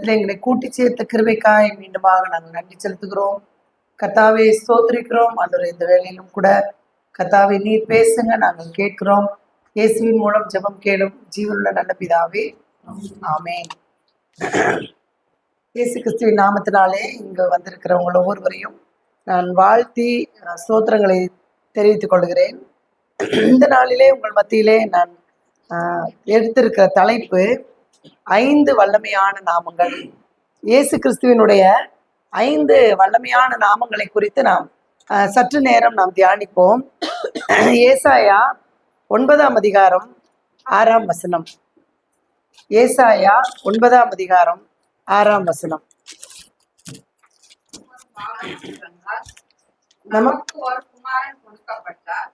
இடத்துல எங்களை கூட்டி சேர்த்த கிருபைக்காய் மீண்டுமாக நாங்கள் நன்றி செலுத்துகிறோம். கர்த்தாவை ஸ்தோத்திரிக்கிறோம். ஆண்டவரே, இந்த வேலையிலும் கூட கர்த்தாவை நீர் பேசுங்க, நாங்கள் கேட்கிறோம். இயேசுவின் மூலம் ஜெபம் கேளும் ஜீவனுள்ள நல்ல பிதாவே, ஆமென். இயேசு கிறிஸ்துவின் நாமத்தினாலே இங்கு வந்திருக்கிறவங்க ஒவ்வொருவரையும் நான் வாழ்த்தி ஸ்தோத்திரங்களை தெரிவித்துக் கொள்கிறேன். இந்த நாளிலே உங்கள் மத்தியிலே நான் எடுத்திருக்கிற தலைப்பு 5 வல்லமையான நாமங்கள். இயேசு கிறிஸ்துவினுடைய 5 வல்லமையான நாமங்களை குறித்து நாம் சற்று நேரம் நாம் தியானிப்போம். ஏசாயா 9ஆம் அதிகாரம் 6ஆம் வசனம். ஏசாயா 9ஆம் அதிகாரம் 6ஆம் வசனம். நமக்கு ஒரு குமாரன் கொடுக்கப்பட்டார்,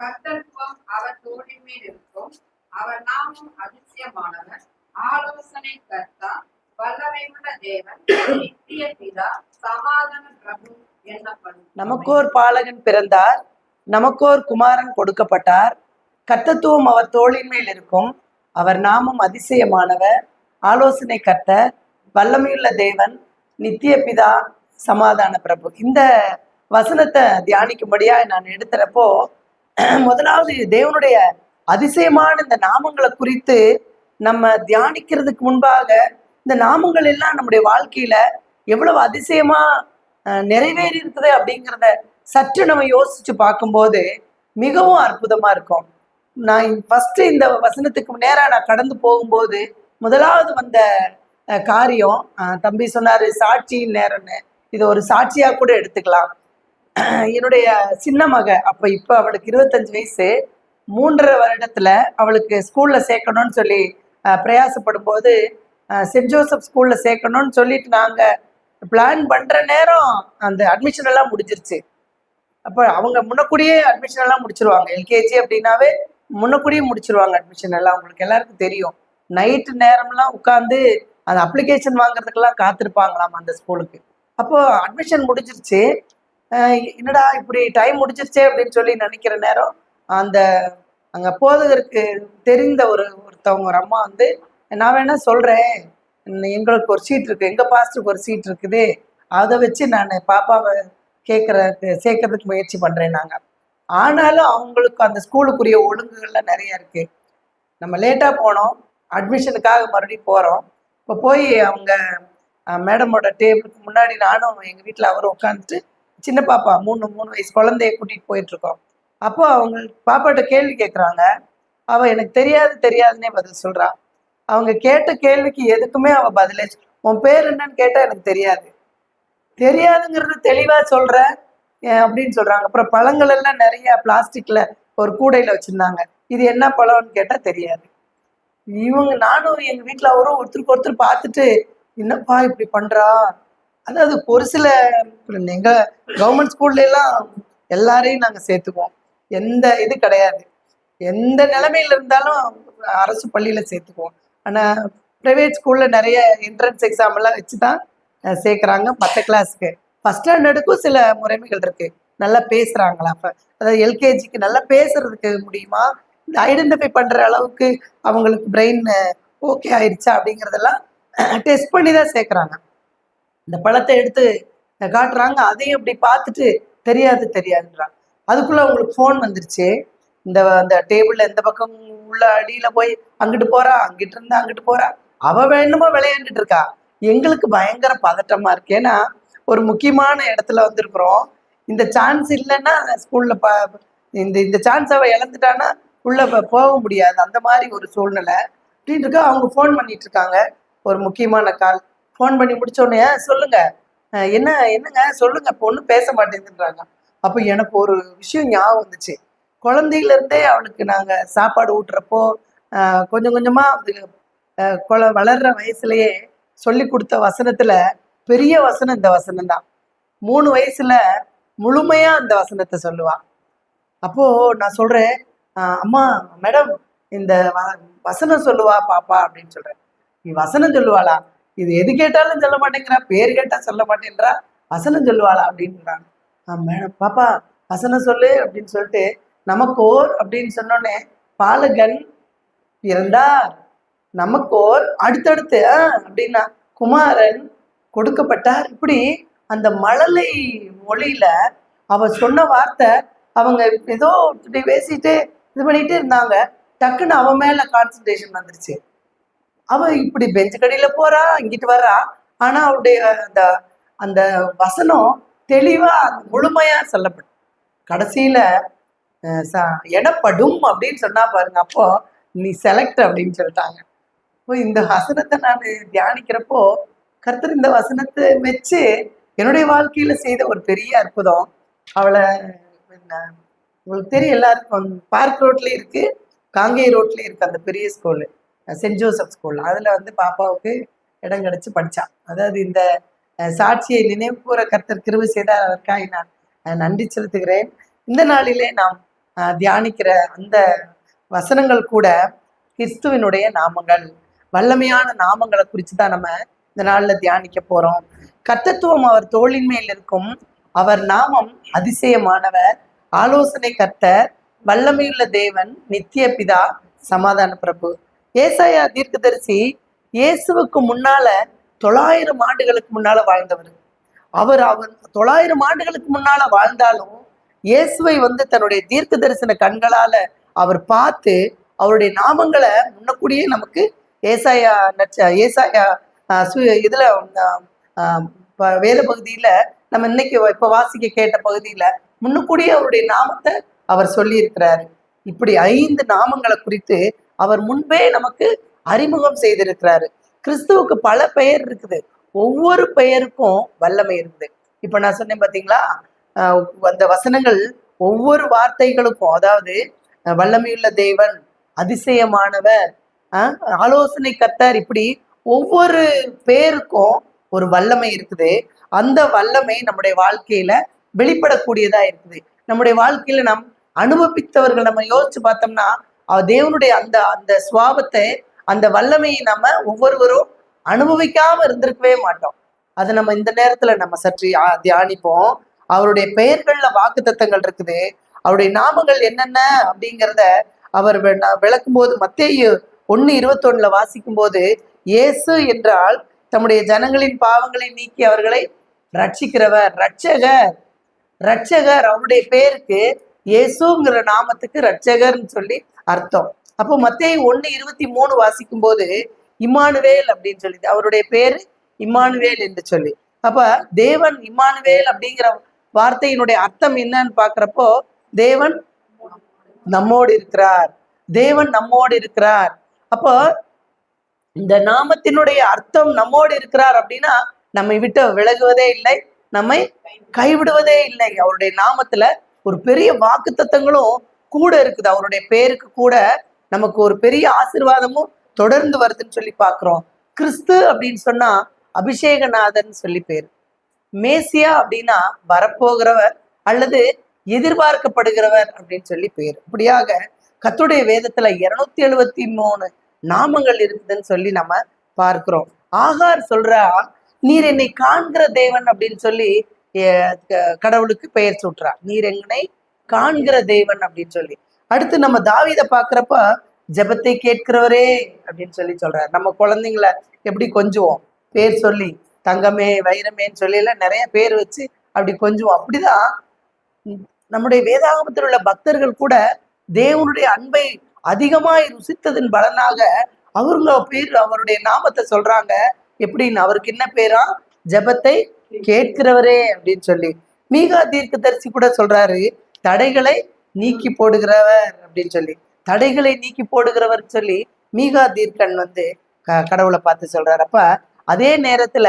கர்த்தத்துவம் அவர் தோளின் மேல் இருக்கும். அவர் நாமம் அதிசயமானவர், ஆலோசனை கர்த்தா, வல்லமையுள்ள தேவன், நித்திய பிதா, சமாதான பிரபு என்னப்படும். நமக்கோர் பாலகன் பிறந்தார், நமக்கோர் குமாரன் கொடுக்கப்பட்டார், கர்த்தத்துவம் அவர் தோளின் மேல் இருக்கும். அவர் நாமம் அதிசயமானவர், ஆலோசனை கர்த்தர், வல்லமையுள்ள தேவன், நித்திய பிதா, சமாதான பிரபு. இந்த வசனத்தை தியானிக்கும்படியா நான் எடுத்துறப்போ முதலாவது தேவனுடைய அதிசயமான இந்த நாமங்களை குறித்து நம்ம தியானிக்கிறதுக்கு முன்பாக இந்த நாமங்கள் எல்லாம் நம்முடைய வாழ்க்கையில எவ்வளவு அதிசயமா நிறைவேறி இருக்குது அப்படிங்கிறத சற்று நம்ம யோசிச்சு பார்க்கும்போது மிகவும் அற்புதமா இருக்கும். நான் ஃபர்ஸ்ட் இந்த வசனத்துக்கு நேரா நான் கடந்து போகும்போது முதலாவது வந்த காரியம், தம்பி சொன்னாரு சாட்சியின் நேரம்னு, இதை ஒரு சாட்சியா கூட எடுத்துக்கலாம். என்னுடைய சின்ன மக இப்ப அவளுக்கு 25 வயசு, 3.5 வருடத்துல அவளுக்கு ஸ்கூல்ல சேர்க்கணும்னு சொல்லி பிரயாசப்படும் போது சென்ட் ஜோசப் ஸ்கூல்ல சேர்க்கணும்னு சொல்லிட்டு நாங்க பிளான் பண்ற நேரம் அந்த அட்மிஷன் எல்லாம் முடிஞ்சிருச்சு. அப்ப அவங்க முன்னக்கூடியே அட்மிஷன் எல்லாம் முடிச்சிருவாங்க. எல்கேஜி அப்படின்னாவே முன்னக்கூடியே முடிச்சிருவாங்க அட்மிஷன் எல்லாம். உங்களுக்கு எல்லாருக்கும் தெரியும். நைட்டு நேரம்லாம் உட்காந்து அந்த அப்ளிகேஷன் வாங்குறதுக்கெல்லாம் காத்திருப்பாங்களாம் அந்த ஸ்கூலுக்கு. அப்போ அட்மிஷன் முடிஞ்சிருச்சு. என்னடா இப்படி டைம் முடிஞ்சிருச்சே அப்படின்னு சொல்லி நினைக்கிற நேரம் அந்த அங்க போதகருக்கு தெரிந்த ஒருத்தவங்க ஒரு அம்மா வந்து, நான் வேணா சொல்றேன், எங்களுக்கு ஒரு சீட் இருக்கு, எங்க பாஸ்டருக்கு ஒரு சீட் இருக்குது, அதை வச்சு நான் பாப்பாவை சேர்க்கறதுக்கு முயற்சி பண்றேன் நாங்க. ஆனாலும் அவங்களுக்கு அந்த ஸ்கூலுக்குரிய ஒழுங்குகள்லாம் நிறைய இருக்கு. நம்ம லேட்டா போனோம், அட்மிஷனுக்காக மறுபடியும் போறோம். இப்போ போய் அவங்க மேடமோட டேபிளுக்கு முன்னாடி நானும் எங்க வீட்டுல அவரும் உட்காந்துட்டு சின்ன பாப்பா 3 வயசு குழந்தைய கூட்டிட்டு போயிட்டு இருக்கோம். அப்போ அவங்க பாப்பாட்ட கேள்வி கேட்குறாங்க. அவ எனக்கு தெரியாதுன்னே பதில் சொல்றா. அவங்க கேட்ட கேள்விக்கு எதுக்குமே அவ பதிலே, உன் பேர் என்னன்னு கேட்டா எனக்கு தெரியாதுங்கிறது தெளிவா சொல்ற அப்படின்னு சொல்றாங்க. அப்புறம் பழங்கள் எல்லாம் நிறைய பிளாஸ்டிக்ல ஒரு கூடையில வச்சிருந்தாங்க. இது என்ன பழம்னு கேட்டா தெரியாது. நானும் எங்க வீட்டுல அவரும் ஒருத்தருக்கு ஒருத்தர் பார்த்துட்டு, என்னப்பா இப்படி பண்றா. அதாவது ஒரு சில எங்க கவர்மெண்ட் ஸ்கூல்ல எல்லாம் எல்லாரையும் நாங்க சேர்த்துக்குவோம். எந்த இது கிடையாது. எந்த நிலைமையில இருந்தாலும் அரசு பள்ளியில சேர்த்துக்குவோம். ஆனா பிரைவேட் ஸ்கூல்ல நிறைய என்ட்ரன்ஸ் எக்ஸாம் எல்லாம் வச்சுதான் சேர்க்குறாங்க. 10 கிளாஸ்க்கு. ஃபர்ஸ்ட் ஸ்டாண்டர்டுக்கும் சில முறைமைகள் இருக்கு. நல்லா பேசுறாங்களா, அதாவது எல்கேஜிக்கு நல்லா பேசுறதுக்கு முடியுமா, இந்த ஐடென்டிஃபை பண்ற அளவுக்கு அவங்களுக்கு பிரெயின் ஓகே ஆயிடுச்சா அப்படிங்கிறதெல்லாம் டெஸ்ட் பண்ணி தான் சேர்க்குறாங்க. இந்த பழத்தை எடுத்து காட்டுறாங்க, அதையும் இப்படி பார்த்துட்டு தெரியாதுன்றாங்க. அதுக்குள்ள அவங்களுக்கு ஃபோன் வந்துருச்சு. அந்த டேபிள்ல இந்த பக்கம் உள்ள அடியில போய் அங்கிட்டு போறா, அங்கிட்டு இருந்தா அங்கிட்டு போறா, அவ வேணுமோ விளையாண்டுட்டு இருக்கா. எங்களுக்கு பயங்கர பதட்டமா இருக்கு. ஏன்னா ஒரு முக்கியமான இடத்துல வந்திருக்கிறோம். இந்த சான்ஸ் இல்லைன்னா ஸ்கூல்ல இந்த சான்ஸ் அவ இழந்துட்டான்னா உள்ள போக முடியாது. அந்த மாதிரி ஒரு சூழ்நிலை அப்படின்னு இருக்கா. அவங்க ஃபோன் பண்ணிட்டு இருக்காங்க. ஒரு முக்கியமான கால். ஃபோன் பண்ணி முடிச்ச உடனே, சொல்லுங்க, என்னங்க சொல்லுங்க, பொண்ணு பேச மாட்டேங்குதுன்றாங்க. அப்போ எனக்கு ஒரு விஷயம் ஞாபகம் வந்துச்சு. குழந்தையில இருந்தே அவளுக்கு நாங்க சாப்பாடு ஊட்டுறப்போ கொஞ்சம் கொஞ்சமா வளர்ற வயசுலயே சொல்லி கொடுத்த வசனத்துல பெரிய வசனம் இந்த வசனம் தான். 3 வயசுல முழுமையா இந்த வசனத்தை சொல்லுவா. அப்போ நான் சொல்றேன், அம்மா மேடம் இந்த வசனம் சொல்லுவா பாப்பா அப்படின்னு சொல்றேன். நீ வசனம் சொல்லுவாளா? இது எது கேட்டாலும் சொல்ல மாட்டேங்கிறா, பேர் கேட்டா சொல்ல மாட்டேங்கிறா, வசனம் சொல்லுவாளா அப்படின்றாங்க. மேடம் பாப்பா வசனம் சொல்லு அப்படின்னு சொல்லிட்டு, நமக்கோர் அப்படின்னு சொன்னோடனே பாலகன் பிறந்தார், நமக்கோர் அடுத்தடுத்து அப்படின்னா குமாரன் கொடுக்கப்பட்டார். இப்படி அந்த மழலை மொழியில அவ சொன்ன வார்த்தை, அவங்க ஏதோ இப்படி பேசிட்டு இது பண்ணிட்டு இருந்தாங்க. டக்குன்னு அவன் மேல கான்சன்ட்ரேஷன் வந்துருச்சு. அவ இப்படி பெஞ்சு கடியில போறா, இங்கிட்டு வர்றா. ஆனா அவருடைய அந்த அந்த வசனம் தெளிவா முழுமையா சொல்லப்படும். கடைசியில எனப்படும் அப்படின்னு சொன்னா பாருங்க, அப்போ நீ செலக்ட் அப்படின்னு சொல்லிட்டாங்க. இப்போ இந்த வசனத்தை நான் தியானிக்கிறப்போ கர்த்தர் இந்த வசனத்தை வச்சு என்னுடைய வாழ்க்கையில செய்த ஒரு பெரிய அற்புதம். அவளை உங்களுக்கு தெரியும், எல்லாருக்கும் பார்க் ரோட்லயும் இருக்கு, காங்கேய ரோட்லயும் இருக்கு அந்த பெரிய ஸ்கூலு, சென்ட் ஜோசப் ஸ்கூல். அதுல பாப்பாவுக்கு இடம் கிடைச்சு படிச்சான். அதாவது இந்த சாட்சியை நினைவு கூற கர்த்தர் கிருபை செய்தார், அதற்காக நான் நன்றி செலுத்துகிறேன். இந்த நாளிலே நாம் தியானிக்கிற அந்த வசனங்கள் கூட கிறிஸ்துவினுடைய நாமங்கள், வல்லமையான நாமங்களை குறித்து தான் நம்ம இந்த நாளில் தியானிக்க போறோம். கர்த்தத்துவம் அவர் தோளின் மேல் இருக்கும், அவர் நாமம் அதிசயமானவர், ஆலோசனை கர்த்தர், வல்லமையுள்ள தேவன், நித்திய பிதா, சமாதான பிரபு. ஏசாயா தீர்க்கதரிசி இயேசுவுக்கு முன்னால 900 ஆண்டுகளுக்கு முன்னால வாழ்ந்தவர். அவர் 900 ஆண்டுகளுக்கு முன்னால வாழ்ந்தாலும் இயேசுவை தன்னுடைய தீர்க்க தரிசன கண்களால அவர் பார்த்து அவருடைய நாமங்களை முன்னக்கூடியே நமக்கு ஏசாயா இதுல வேத பகுதியில நம்ம இன்னைக்கு இப்ப வாசிக்க கேட்ட பகுதியில முன்னக்கூடியே அவருடைய நாமத்தை அவர் சொல்லி இருக்கிறாரு. இப்படி 5 நாமங்களை குறித்து அவர் முன்பே நமக்கு அறிமுகம் செய்திருக்கிறாரு. கிறிஸ்துவுக்கு பல பெயர் இருக்குது, ஒவ்வொரு பெயருக்கும் வல்லமை இருக்குது. இப்ப நான் சொன்னேன் பாத்தீங்களா, அந்த வசனங்கள் ஒவ்வொரு வார்த்தைகளுக்கும், அதாவது வல்லமையுள்ள தேவன், அதிசயமானவர், ஆலோசனை கர்த்தர், இப்படி ஒவ்வொரு பேருக்கும் ஒரு வல்லமை இருக்குது. அந்த வல்லமை நம்முடைய வாழ்க்கையில வெளிப்படக்கூடியதா இருக்குது. நம்முடைய வாழ்க்கையில நாம் அனுபவித்தவர்கள் நம்ம யோசிச்சு பார்த்தோம்னா தேவனுடைய அந்த அந்த சுவாபத்தை, அந்த வல்லமையை நம்ம ஒவ்வொருவரும் அனுபவிக்காம இருந்திருக்கவே மாட்டோம். அதை நம்ம இந்த நேரத்துல நம்ம சற்று தியானிப்போம். அவருடைய பெயர்கள்ல வாக்குத்தத்தங்கள் இருக்குது, அவருடைய நாமங்கள் என்னென்ன அப்படிங்கிறத அவர் விளக்கும் போது மத்தேயு 1:21 வாசிக்கும் போது, இயேசு என்றால் தம்முடைய ஜனங்களின் பாவங்களை நீக்கி அவர்களை ரட்சிக்கிறவர், ரட்சகர். ரட்சகர் அவருடைய பேருக்கு, இயேசுங்கிற நாமத்துக்கு ரட்சகர்னு சொல்லி அர்த்தம். அப்போ மத்தேயு 1:23 வாசிக்கும் போது இம்மானுவேல் அப்படின்னு சொல்லி, அவருடைய பேரு இம்மானுவேல் என்று சொல்லி. அப்ப தேவன் இம்மானுவேல் அப்படிங்கிற வார்த்தையினுடைய அர்த்தம் என்னன்னு பாக்குறப்போ, தேவன் நம்மோடு இருக்கிறார், தேவன் நம்மோடு இருக்கிறார். அப்போ இந்த நாமத்தினுடைய அர்த்தம் நம்மோடு இருக்கிறார் அப்படின்னா நம்மை விட்டு விலகுவதே இல்லை, நம்மை கைவிடுவதே இல்லை. அவருடைய நாமத்துல ஒரு பெரிய வாக்குத்தத்தங்களும் கூட இருக்குது. அவருடைய பேருக்கு கூட நமக்கு ஒரு பெரிய ஆசீர்வாதமும் தொடர்ந்து வருதுன்னு சொல்லி பாக்குறோம். கிறிஸ்து அப்படின்னு சொன்னா அபிஷேகநாதன் சொல்லி பேரு. மேசியா அப்படின்னா வரப்போகிறவர் அல்லது எதிர்பார்க்கப்படுகிறவர் அப்படின்னு சொல்லி பேரு. இப்படியாக கர்த்தருடைய வேதத்துல 273 நாமங்கள் இருக்குதுன்னு சொல்லி நம்ம பார்க்கிறோம். ஆகார் சொல்றா, நீர் என்னை காண்கிற தேவன் அப்படின்னு சொல்லி கடவுளுக்கு பெயர் சூட்டுறா, நீர் என்னை காண்கிற தேவன் அப்படின்னு சொல்லி. அடுத்து நம்ம தாவீதை பாக்குறப்ப ஜெபத்தை கேட்கிறவரே அப்படின்னு சொல்லி சொல்றாரு. நம்ம குழந்தைங்கள எப்படி கொஞ்சுவோம், பேர் சொல்லி தங்கமே வைரமேன்னு சொல்லி எல்லாம் நிறைய பேர் வச்சு அப்படி கொஞ்சுவோம். அப்படிதான் நம்முடைய வேதாகமத்தில் உள்ள பக்தர்கள் கூட தேவனுடைய அன்பை அதிகமாய் ருசித்ததன் பலனாக அவருடைய நாமத்தை சொல்றாங்க. எப்படின்னு, அவருக்கு என்ன பேரா, ஜெபத்தை கேட்கிறவரே அப்படின்னு சொல்லி. மீகா தீர்க்கதரிசி கூட சொல்றாரு, தடைகளை நீக்கி போடுகிறவர் அப்படின்னு சொல்லி. தடைகளை நீக்கி போடுகிறவர் சொல்லி மீகா தீர்க்கன் கடவுளை பார்த்து சொல்றாரு. அப்ப அதே நேரத்துல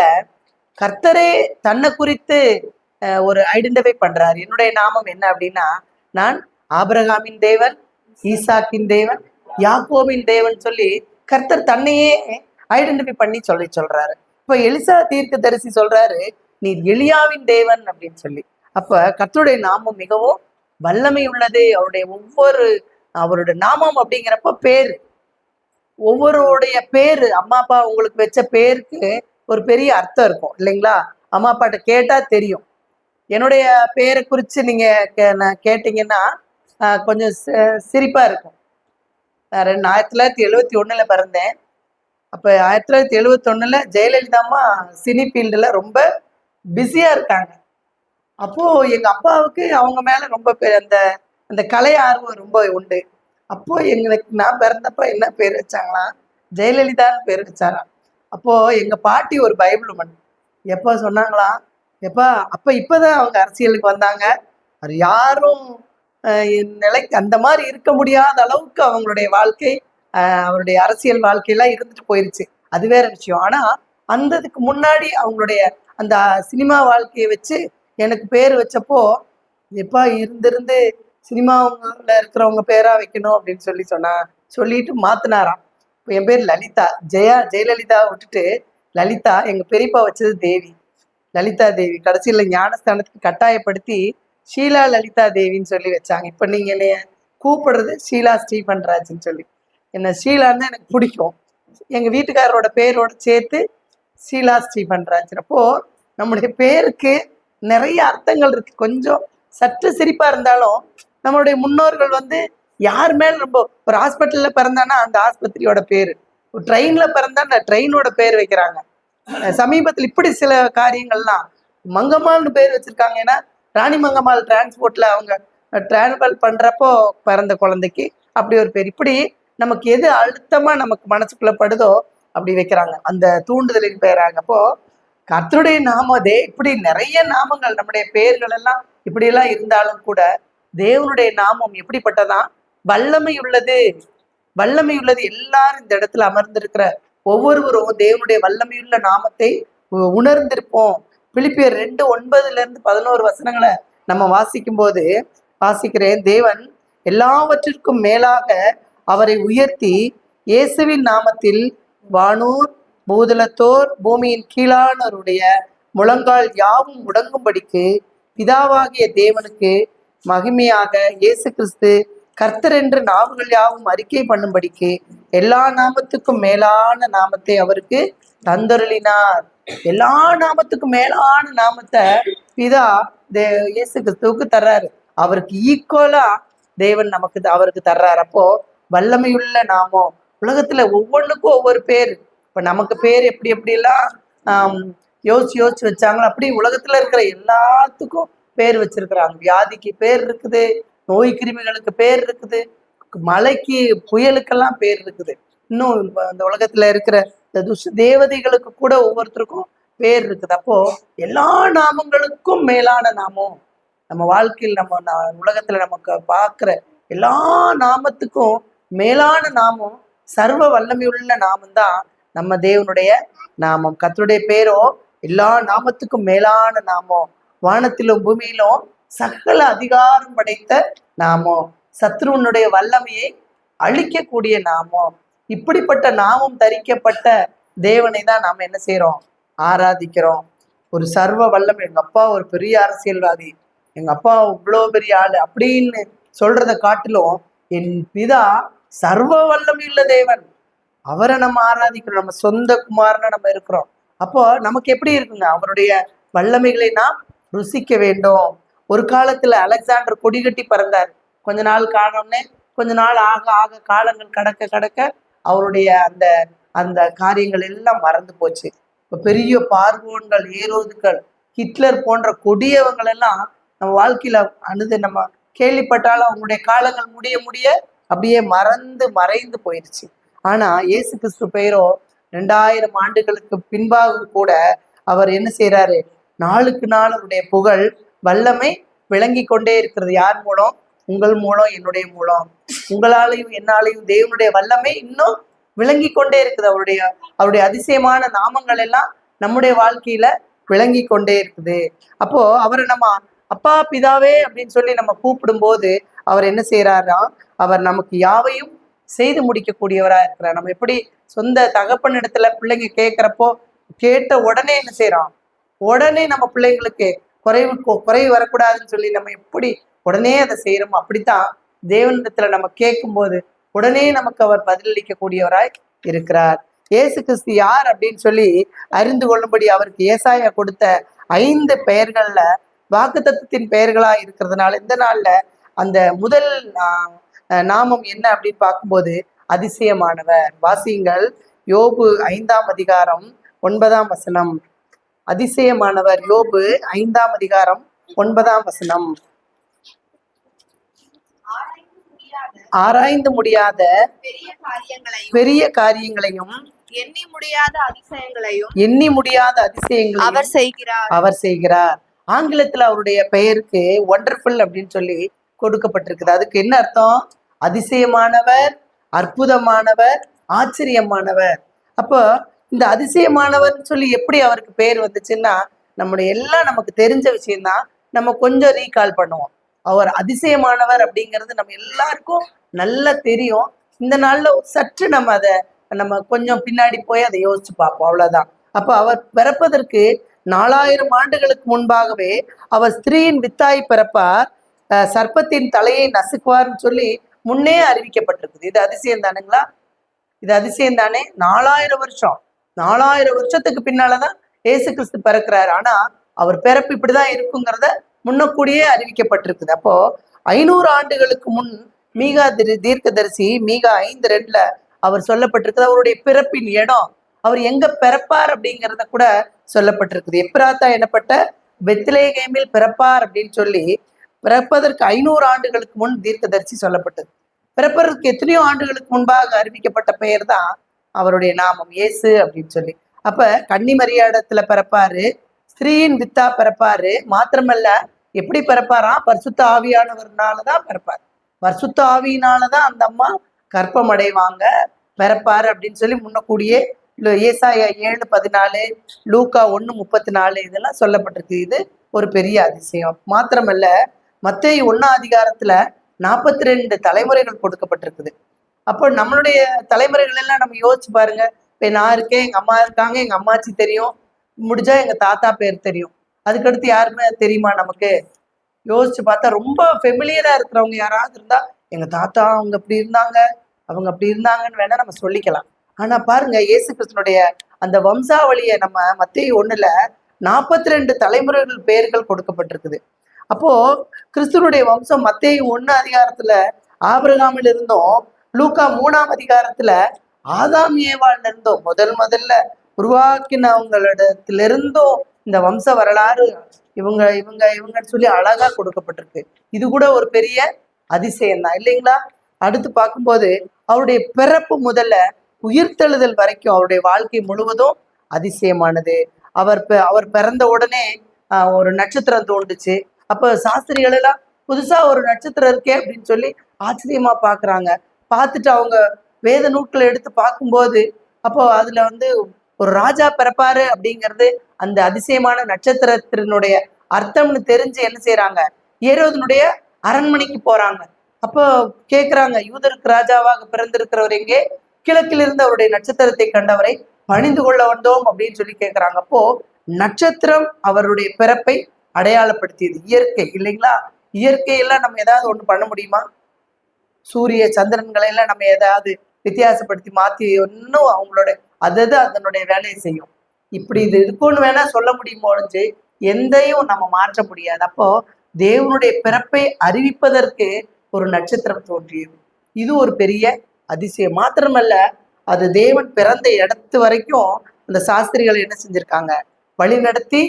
கர்த்தரே தன்னை குறித்து ஒரு ஐடென்டிஃபை பண்றாரு. என்னுடைய நாமம் என்ன அப்படின்னா, நான் ஆபிரகாமின் தேவன், ஈசாக்கின் தேவன், யாக்கோபின் தேவன் சொல்லி கர்த்தர் தன்னையே ஐடென்டிஃபை பண்ணி சொல்றாரு. இப்ப எலிசா தீர்க்கதரிசி சொல்றாரு, நீ எலியாவின் தேவன் அப்படின்னு சொல்லி. அப்ப கர்த்தருடைய நாமம் மிகவும் வல்லமை உள்ளது. அவருடைய நாமம் அப்படிங்கிறப்ப பேரு, ஒவ்வொருடைய பேரு, அம்மா அப்பா உங்களுக்கு வச்ச பேருக்கு ஒரு பெரிய அர்த்தம் இருக்கும் இல்லைங்களா? அம்மா அப்பாட்ட கேட்டா தெரியும். என்னுடைய பேரை குறித்து நீங்க கேட்டீங்கன்னா கொஞ்சம் சிரிப்பா இருக்கும். 1971 பிறந்தேன். அப்ப 1971 ஜெயலலிதா அம்மா சினி ஃபீல்டுல ரொம்ப பிஸியா இருக்காங்க. அப்போ எங்க அப்பாவுக்கு அவங்க மேல ரொம்ப அந்த அந்த கலை ஆர்வம் ரொம்ப உண்டு. அப்போ எங்களுக்கு நான் பிறந்தப்ப என்ன பேர் வச்சாங்களா, ஜெயலலிதான்னு பேர் வச்சாராம். அப்போ எங்க பாட்டி ஒரு பைபிள் உமன். எப்போ சொன்னாங்களாம், எப்பா அப்ப இப்பதான் அவங்க அரசியலுக்கு வந்தாங்க. அது யாரும் நிலைக்கு அந்த மாதிரி இருக்க முடியாத அளவுக்கு அவங்களுடைய வாழ்க்கை, அவருடைய அரசியல் வாழ்க்கையெல்லாம் இருந்துட்டு போயிருச்சு. அது வேற விஷயம். ஆனா அந்ததுக்கு முன்னாடி அவங்களுடைய அந்த சினிமா வாழ்க்கையை வச்சு எனக்கு பேர் வச்சப்போ, எப்பா இருந்திருந்து சினிமாவுல இருக்கிறவங்க பேரா வைக்கணும் அப்படின்னு சொல்லிட்டு மாத்தினாராம். இப்போ என் பேர் லலிதா. ஜெயலலிதாவை விட்டுட்டு லலிதா. எங்க பெரியப்பா வச்சது தேவி, லலிதா தேவி. கடைசியில ஞானஸ்தானத்துக்கு கட்டாயப்படுத்தி ஷீலா லலிதா தேவின்னு சொல்லி வச்சாங்க. இப்ப நீங்க என்னைய கூப்பிடுறது ஷீலா ஸ்டீஃபன் ராஜ்ன்னு சொல்லி. என்ன ஷீலான்னு எனக்கு பிடிக்கும். எங்க வீட்டுக்காரரோட பேரோட சேர்த்து ஷீலா ஸ்டீஃபன் ராஜ். அப்போ நம்முடைய பேருக்கு நிறைய அர்த்தங்கள் இருக்கு. கொஞ்சம் சற்று சிரிப்பா இருந்தாலும் நம்மளுடைய முன்னோர்கள் யார் மேல ரொம்ப, ஒரு ஹாஸ்பிட்டல்ல பிறந்தானா அந்த ஆஸ்பத்திரியோட பேரு, ஒரு ட்ரெயின்ல பிறந்தா அந்த ட்ரெயினோட பேர் வைக்கிறாங்க. சமீபத்தில் இப்படி சில காரியங்கள்லாம் மங்கம்மாள்னு பேர் வச்சிருக்காங்க. ஏன்னா ராணி மங்கம்மாள் டிரான்ஸ்போர்ட்ல அவங்க டிராவல் பண்றப்போ பிறந்த குழந்தைக்கு அப்படி ஒரு பேர். இப்படி நமக்கு எது அழுத்தமா நமக்கு மனசுக்குள்ள படுதோ அப்படி வைக்கிறாங்க, அந்த தூண்டுதலின் பேராங்க. அப்போ கர்த்தருடைய நாமதே இப்படி நிறைய நாமங்கள், நம்முடைய பெயர்கள் எல்லாம் இப்படி எல்லாம் இருந்தாலும் கூட தேவனுடைய நாமம் எப்படிப்பட்டதான், வல்லமை உள்ளது. வல்லமை உள்ளது. எல்லாரும் இந்த இடத்துல அமர்ந்திருக்கிற ஒவ்வொருவரும் தேவனுடைய வல்லமையுள்ள நாமத்தை உணர்ந்திருப்போம். பிலிப்பியர் 2:9-11 நம்ம வாசிக்கும் போது வாசிக்கிறேன். தேவன் எல்லாவற்றிற்கும் மேலாக அவரை உயர்த்தி இயேசுவின் நாமத்தில் வானூர் பூதலத்தோர் பூமியின் கீழானவருடைய முழங்கால் யாவும் முடங்கும்படிக்கு பிதாவாகிய தேவனுக்கு மகிமையாக இயேசு கிறிஸ்து கர்த்தர் என்று நாவுகள் யாவும் அறிக்கை பண்ணும்படிக்கு எல்லா நாமத்துக்கும் மேலான நாமத்தை அவருக்கு தந்தருளினார். எல்லா நாமத்துக்கும் மேலான நாமத்தை பிதா இயேசு கிறிஸ்துவுக்கு தர்றாரு. அவருக்கு ஈக்குவலா தேவன் அவருக்கு தர்றாரு. அப்போ வல்லமையுள்ள நாமம். உலகத்துல ஒவ்வொன்றுக்கும் ஒவ்வொரு பேர். இப்ப நமக்கு பேர் எப்படி எப்படியெல்லாம் யோசிச்சு வச்சாங்களோ அப்படி உலகத்துல இருக்கிற எல்லாத்துக்கும் பேர் வச்சிருக்கிறாங்க. வியாதிக்கு பேர் இருக்குது, நோய் கிருமிகளுக்கு பேர் இருக்குது, மலைக்கு புயலுக்கெல்லாம் பேர் இருக்குது. இன்னும் அந்த உலகத்துல இருக்கிற இந்த தேவதைகளுக்கு கூட ஒவ்வொருத்தருக்கும் பேர் இருக்குது. அப்போ எல்லா நாமங்களுக்கும் மேலான நாமம் நம்ம வாழ்க்கையில், நம்ம உலகத்துல நமக்கு பார்க்கிற எல்லா நாமத்துக்கும் மேலான நாமம், சர்வ வல்லமையுள்ள நாமம் தான் நம்ம தேவனுடைய நாமம். கர்த்தருடைய பேரோ எல்லா நாமத்துக்கும் மேலான நாமம். வானத்திலும் பூமியிலும் சகல அதிகாரம் படைத்த நாமம். சத்ருவனுடைய வல்லமையை அழிக்கக்கூடிய நாமம். இப்படிப்பட்ட நாமம் தரிக்கப்பட்ட தேவனை தான் நாம என்ன செய்யறோம், ஆராதிக்கிறோம். ஒரு சர்வ வல்லமை. எங்க அப்பா ஒரு பெரிய அரசியல்வாதி, எங்க அப்பா இவ்வளோ பெரிய ஆளு அப்படின்னு சொல்றத காட்டிலும் என் பிதா சர்வ வல்லமையுள்ள தேவன், அவரை நம்ம ஆராதிக்கிறோம். நம்ம சொந்த குமாரனை நம்ம இருக்கிறோம். அப்போ நமக்கு எப்படி இருக்குங்க, அவருடைய வல்லமைகளை நாம் ருசிக்க வேண்டும். ஒரு காலத்துல அலெக்சாண்டர் கொடி கட்டி பறந்தார். கொஞ்ச நாள் காணோம்னே, கொஞ்ச நாள் ஆக ஆக காலங்கள் கடக்க கடக்க அவருடைய அந்த அந்த காரியங்கள் எல்லாம் மறந்து போச்சு. இப்போ பெரிய பார்வோன்கள், ஏரோதுக்கள், ஹிட்லர் போன்ற கொடியவங்கள் எல்லாம் நம்ம வாழ்க்கையில நம்ம கேள்விப்பட்டாலும் அவங்களுடைய காலங்கள் முடிய முடிய அப்படியே மறைந்து போயிடுச்சு. ஆனா இயேசு கிறிஸ்து பெயரோ 2000 ஆண்டுகளுக்கு பின்பாக கூட அவர் என்ன செய்யறாரு, நாளுக்கு நாள் அவருடைய புகழ் வல்லமை விளங்கி கொண்டே இருக்கிறது. யார் மூலம்? உங்கள் மூலம், என்னுடைய மூலம். உங்களாலையும் என்னாலையும் தேவனுடைய வல்லமை இன்னும் விளங்கி கொண்டே இருக்குது. அவருடைய அதிசயமான நாமங்கள் எல்லாம் நம்முடைய வாழ்க்கையில விளங்கி கொண்டே இருக்குது. அப்போ அவரை நம்ம அப்பா பிதாவே அப்படின்னு சொல்லி நம்ம கூப்பிடும் போது அவர் என்ன செய்யறாரா, அவர் நமக்கு யாவையும் செய்து முடிக்கக்கூடியவரா இருக்கிறார். நம்ம எப்படி சொந்த தகப்பன் இடத்துல பிள்ளைங்க கேட்கிறப்போ கேட்ட உடனே என்ன செய்யறோம், உடனே நம்ம பிள்ளைங்களுக்கு குறைவு வரக்கூடாதுன்னு சொல்லி நம்ம எப்படி உடனே அதை செய்யறோமோ அப்படித்தான் தேவனிடத்துல நம்ம கேட்கும்போது உடனே நமக்கு அவர் பதிலளிக்கக்கூடியவராய் இருக்கிறார். இயேசு கிறிஸ்து யார் அப்படின்னு சொல்லி அறிந்து கொள்ளும்படி அவருக்கு ஏசாயா கொடுத்த 5 பெயர்கள்ல வாக்குத்தத்தத்தின் பெயர்களா இருக்கிறதுனால இந்த நாள்ல அந்த முதல் நாமம் என்ன அப்படின்னு பார்க்கும்போது அதிசயமானவர். வாசியுங்கள், யோபு 5ஆம் அதிகாரம் 9ஆம் வசனம். அதிசயமானவர். யோபு 5ஆம் அதிகாரம் 9ஆம் வசனம். ஆராய்ந்து முடியாத பெரிய காரியங்களையும் எண்ணி முடியாத அதிசயங்களையும் அவர் செய்கிறார். ஆங்கிலத்துல அவருடைய பெயருக்கு ஒண்டர்ஃபுல் அப்படின்னு சொல்லி கொடுக்கப்பட்டிருக்குது. அதுக்கு என்ன அர்த்தம்? அதிசயமானவர், அற்புதமானவர், ஆச்சரியமானவர். அப்போ இந்த அதிசயமானவர் சொல்லி எப்படி அவருக்கு பெயர் வந்துச்சுன்னா, நம்முடைய எல்லாம் நமக்கு தெரிஞ்ச விஷயம்தான். நம்ம கொஞ்சம் ரீகால் பண்ணுவோம். அவர் அதிசயமானவர் அப்படிங்கிறது நம்ம எல்லாருக்கும் நல்லா தெரியும். இந்த நாள்ல சற்று நம்ம கொஞ்சம் பின்னாடி போய் அதை யோசிச்சு பார்ப்போம், அவ்வளவுதான். அப்ப அவர் பிறப்பதற்கு 4000 ஆண்டுகளுக்கு முன்பாகவே அவர் ஸ்திரீயின் வித்தாய் பிறப்பார், சர்ப்பத்தின் தலையை நசுக்குவார்னு சொல்லி முன்னே அறிவிக்கப்பட்டிருக்குது. இது அதிசயம் தானுங்களா? இது அதிசயம் தானே? 4000 வருஷத்துக்கு பின்னாலதான் ஏசு கிறிஸ்து பிறக்கிறாரு. ஆனா அவர் பிறப்பு இப்படிதான் இருக்குங்கிறத முன்னக்கூடியே அறிவிக்கப்பட்டிருக்குது. அப்போ 500 ஆண்டுகளுக்கு முன் மீகா தீர்க்கதரிசி மீகா 5:2 அவர் சொல்லப்பட்டிருக்குது. அவருடைய பிறப்பின் இடம், அவர் எங்க பிறப்பார் அப்படிங்கிறத கூட சொல்லப்பட்டிருக்குது. எப்ராத்தா எனப்பட்ட பெத்லேகேமில் பிறப்பார் அப்படின்னு சொல்லி பிறப்பதற்கு 500 ஆண்டுகளுக்கு முன் தீர்க்கதரிசி சொல்லப்பட்டது. பிறப்பதற்கு எத்தனையோ ஆண்டுகளுக்கு முன்பாக அறிவிக்கப்பட்ட பெயர் தான் அவருடைய நாமம், இயேசு அப்படின்னு சொல்லி. அப்ப கன்னி மரியாடத்துல பிறப்பாரு, ஸ்திரீயின் வித்தா பிறப்பாரு. மாத்திரமல்ல, எப்படி பிறப்பாராம்? பரிசுத்த ஆவியானவர்னாலதான் பிறப்பார். பரிசுத்த ஆவியினாலதான் அந்த அம்மா கற்பம் அடைவாங்க, பிறப்பாரு அப்படின்னு சொல்லி முன்னக்கூடியே ஏசாயா 7:14, லூக்கா 1:34 இதெல்லாம் சொல்லப்பட்டிருக்கு. இது ஒரு பெரிய அதிசயம். மாத்திரமல்ல, மத்தேயு 1ஆம் அதிகாரத்துல 42 தலைமுறைகள் கொடுக்கப்பட்டிருக்குது. அப்போ நம்மளுடைய தலைமுறைகள் எல்லாம் நம்ம யோசிச்சு பாருங்க. இப்ப நான் இருக்கேன், எங்க அம்மா இருக்காங்க, எங்க அம்மாச்சி தெரியும், முடிஞ்சா எங்க தாத்தா பேர் தெரியும். அதுக்கடுத்து யாருமே தெரியுமா நமக்கு? யோசிச்சு பார்த்தா ரொம்ப ஃபெமிலியரா இருக்கிறவங்க யாராவது இருந்தா, எங்க தாத்தா அவங்க அப்படி இருந்தாங்க, அவங்க அப்படி இருந்தாங்கன்னு வேணா நம்ம சொல்லிக்கலாம். ஆனா பாருங்க, இயேசு கிறிஸ்துனுடைய அந்த வம்சாவளியை நம்ம மத்தேயு 1ல 42 தலைமுறைகள் பெயர்கள் கொடுக்கப்பட்டிருக்குது. அப்போ கிறிஸ்துவனுடைய வம்சம் மத்தேயு 1 அதிகாரத்துல ஆபிரகாமில் இருந்தும், லூக்கா 3ஆம் அதிகாரத்துல ஆதாம் ஏவாள்ல இருந்தும், முதல்ல உருவாக்கினவங்களிடத்திலிருந்தும் இந்த வம்ச வரலாறு இவங்க இவங்க இவங்கன்னு சொல்லி அழகா கொடுக்கப்பட்டிருக்கு. இது கூட ஒரு பெரிய அதிசயம் தான், இல்லைங்களா? அடுத்து பார்க்கும்போது அவருடைய பிறப்பு முதல்ல உயிர்த்தெழுதல் வரைக்கும் அவருடைய வாழ்க்கை முழுவதும் அதிசயமானது. அவர் பிறந்த உடனே ஒரு நட்சத்திரம் தோன்றுச்சு. அப்ப சாஸ்திரிகள் எல்லாம் புதுசா ஒரு நட்சத்திரம் இருக்கே அப்படின்னு சொல்லி ஆச்சரியமா பாக்குறாங்க. பார்த்துட்டு அவங்க வேத நூட்களை எடுத்து பார்க்கும்போது, அப்போ அதுல ஒரு ராஜா பிறப்பாரு அப்படிங்கிறது அந்த அதிசயமான நட்சத்திரத்தினுடைய அர்த்தம்னு தெரிஞ்சு என்ன செய்யறாங்க? ஏரோதனுடைய அரண்மனைக்கு போறாங்க. அப்போ கேட்கிறாங்க, யூதருக்கு ராஜாவாக பிறந்திருக்கிறவர் எங்கே? கிழக்கிலிருந்து அவருடைய நட்சத்திரத்தை கண்டவரை பணிந்து கொள்ள வந்தோம் அப்படின்னு சொல்லி கேட்கிறாங்க. அப்போ நட்சத்திரம் அவருடைய பிறப்பை அடையாளப்படுத்தியது. இயற்கை இல்லைங்களா? இயற்கையெல்லாம் நம்ம ஏதாவது ஒண்ணு பண்ண முடியுமா? சூரிய சந்திரன்களை எல்லாம் நம்ம ஏதாவது வித்தியாசப்படுத்தி மாத்தி இன்னும் அவங்களோட அதனுடைய வேலையை செய்யும். இப்படி இது இருக்கும்னு வேணா சொல்ல முடியுமோ ஒழிஞ்சு எந்தையும் நம்ம மாற்ற முடியாது. அப்போ தேவனுடைய பிறப்பை அறிவிப்பதற்கு ஒரு நட்சத்திரம் தோன்றியது. இது ஒரு பெரிய அதிசயம். மாத்திரமல்ல, அது தேவன் பிறந்த இடத்து வரைக்கும் அந்த சாஸ்திரிகளை என்ன செஞ்சிருக்காங்க? வழி நடத்தி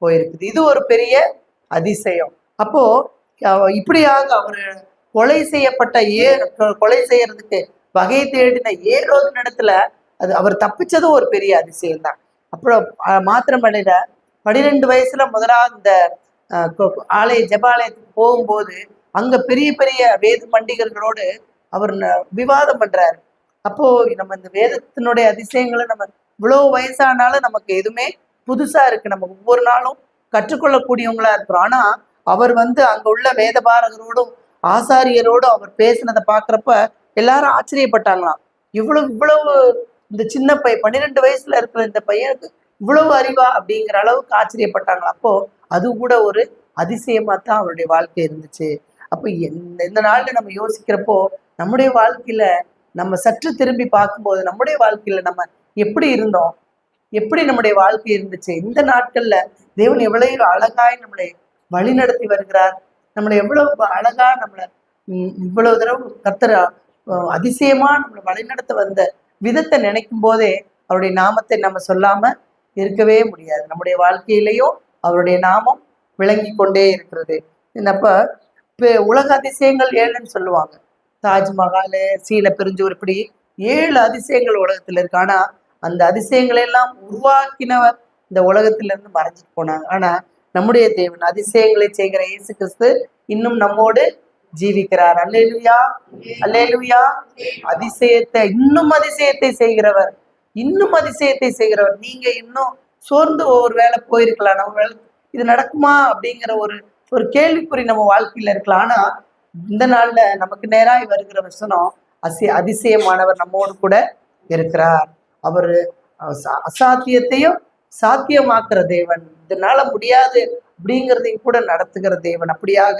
போயிருக்குது. இது ஒரு பெரிய அதிசயம். அப்போ இப்படியாக அவர் கொலை செய்யறதுக்கு வகை தேடின ஏரோதின் இடத்துல அவர் தப்பிச்சதும் ஒரு பெரிய அதிசயம் தான். அப்புறம் மாத்திரமல்ல, 12 வயசுல முதலாவது இந்த ஜெபாலயத்துக்கு போகும்போது அங்க பெரிய பெரிய வேத பண்டிகர்களோடு அவர் விவாதம் பண்றாரு. அப்போ நம்ம இந்த வேதத்தினுடைய அதிசயங்களை நம்ம இவ்வளவு வயசானாலும் நமக்கு எதுவுமே புதுசா இருக்கு. நம்ம ஒவ்வொரு நாளும் கற்றுக்கொள்ளக்கூடியவங்களா இருக்கிறோம். ஆனா அவர் அங்க உள்ள வேத பாரகரோடும் ஆசாரியரோடும் அவர் பேசினதை பாக்குறப்ப எல்லாரும் ஆச்சரியப்பட்டாங்களாம். இவ்வளவு இந்த சின்ன 12 வயசுல இருக்கிற இந்த பையனுக்கு இவ்வளவு அறிவா அப்படிங்கிற அளவுக்கு ஆச்சரியப்பட்டாங்களாம். அப்போ அது கூட ஒரு அதிசயமா தான் அவருடைய வாழ்க்கை இருந்துச்சு. அப்போ இந்த நாள்ல நம்ம யோசிக்கிறப்போ நம்முடைய வாழ்க்கையில நம்ம சற்று திரும்பி பார்க்கும்போது நம்முடைய வாழ்க்கையில நம்ம எப்படி இருந்தோம், எப்படி நம்முடைய வாழ்க்கை இருந்துச்சு, இந்த நாட்கள்ல தேவன் எவ்வளவு அழகாய் நம்மளை வழி நடத்தி வருகிறார், நம்மளை எவ்வளவு அழகா நம்மளை இவ்வளவு தடவை கர்த்தர் அதிசயமா நம்மளை வழிநடத்த வந்த விதத்தை நினைக்கும் போதே அவருடைய நாமத்தை நம்ம சொல்லாம இருக்கவே முடியாது. நம்முடைய வாழ்க்கையிலையும் அவருடைய நாமம் விளங்கி கொண்டே இருக்கிறது. அப்ப உலக அதிசயங்கள் 7ன்னு சொல்லுவாங்க. தாஜ்மஹால், சீன பெருஞ்சுவர், இப்படி 7 அதிசயங்கள் உலகத்துல இருக்கு. ஆனா அந்த அதிசயங்களை எல்லாம் உருவாக்கினவர் இந்த உலகத்திலிருந்து மறைஞ்சிட்டு போனாங்க. ஆனா நம்முடைய தேவன் அதிசயங்களை செய்கிற இயேசு கிறிஸ்து இன்னும் நம்மோடு ஜீவிக்கிறார். அல்லேலூயா, அல்லேலூயா. அதிசயத்தை செய்கிறவர், இன்னும் அதிசயத்தை செய்கிறவர். நீங்க இன்னும் சோர்ந்து ஒவ்வொரு வேலை போயிருக்கலாம். நம்ம வேலை இது நடக்குமா அப்படிங்கிற ஒரு கேள்விக்குறி நம்ம வாழ்க்கையில இருக்கலாம். ஆனா இந்த நாள்ல நமக்கு நேராய் வருகிற வசனம், அதிசயமானவர் நம்மோடு கூட இருக்கிறார். அவர் அசாத்தியத்தையும் சாத்தியமாக்குற தேவன், இதனால முடியாது அப்படிங்கிறதையும் கூட நடத்துகிற தேவன். அப்படியாக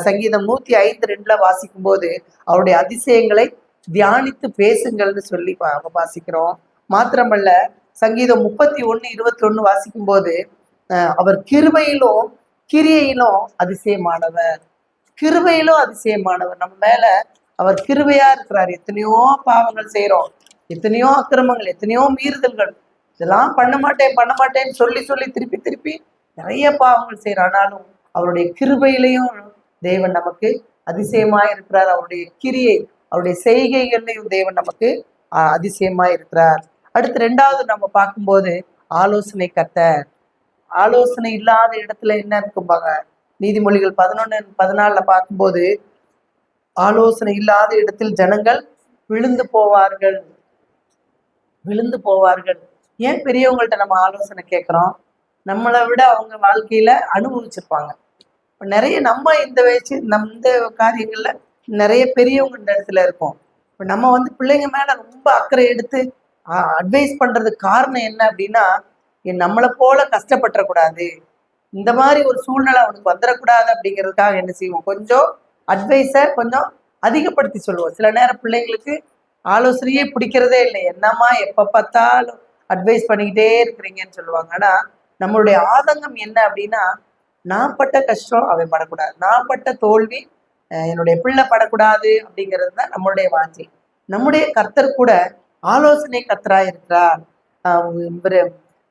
சங்கீதம் 105:2 வாசிக்கும் போது அவருடைய அதிசயங்களை தியானித்து பேசுங்கள்னு சொல்லி வாசிக்கிறோம். மாத்திரமல்ல, சங்கீதம் 31:21 வாசிக்கும் போது அவர் கிருபையிலும் கிரியையிலும் அதிசயமானவர், கிருபையிலும் அதிசயமானவர். நம்ம மேல அவர் கிருபையா இருக்கிறார். எத்தனையோ பாவங்கள் செய்யறோம், எத்தனையோ அக்கிரமங்கள், எத்தனையோ மீறுதல்கள், இதெல்லாம் பண்ண மாட்டேன்னு சொல்லி திருப்பி திருப்பி நிறைய பாவங்கள் செய்யறோம். ஆனாலும் அவருடைய கிருபையிலையும் தேவன் நமக்கு அதிசயமாய் இருக்கிறார். அவருடைய கிரியை, அவருடைய செய்கைகள்லையும் தேவன் நமக்கு அதிசயமாய் இருக்கிறார். அடுத்து 2வது நம்ம பார்க்கும்போது ஆலோசனை கர்த்தர். ஆலோசனை இல்லாத இடத்துல என்ன இருக்கும்பாங்க? நீதிமொழிகள் 11:14 பார்க்கும்போது, ஆலோசனை இல்லாத இடத்தில் ஜனங்கள் விழுந்து போவார்கள். ஏன் பெரியவங்கள்ட்ட நம்ம ஆலோசனை கேட்குறோம்? நம்மளை விட அவங்க வாழ்க்கையில அனுபவிச்சிருப்பாங்க. நிறைய நம்ம இந்த வயசு இந்த காரியங்கள்ல நிறைய பெரியவங்க இந்த இடத்துல இருக்கும். இப்போ நம்ம பிள்ளைங்க மேல ரொம்ப அக்கறை எடுத்து அட்வைஸ் பண்றதுக்கு காரணம் என்ன அப்படின்னா, நம்மளை போல கஷ்டப்பட்டுறக்கூடாது, இந்த மாதிரி ஒரு சூழ்நிலை அவனுக்கு வந்துடக்கூடாது அப்படிங்கிறதுக்காக என்ன செய்வோம், கொஞ்சம் அட்வைஸை கொஞ்சம் அதிகப்படுத்தி சொல்லுவோம். சில நேரம் பிள்ளைங்களுக்கு ஆலோசனையே பிடிக்கிறதே இல்லை. என்னம்மா எப்ப பார்த்தாலும் அட்வைஸ் பண்ணிக்கிட்டே இருக்கிறீங்கன்னு சொல்லுவாங்க. ஆனா நம்மளுடைய ஆதங்கம் என்ன அப்படின்னா, நான் பட்ட கஷ்டம் அவன் படக்கூடாது, நான் பட்ட தோல்வி என்னுடைய பிள்ளை படக்கூடாது அப்படிங்கிறது தான் நம்மளுடைய வாஞ்சை. நம்முடைய கர்த்தர் கூட ஆலோசனை கர்த்தரா இருக்கிறார். இவரு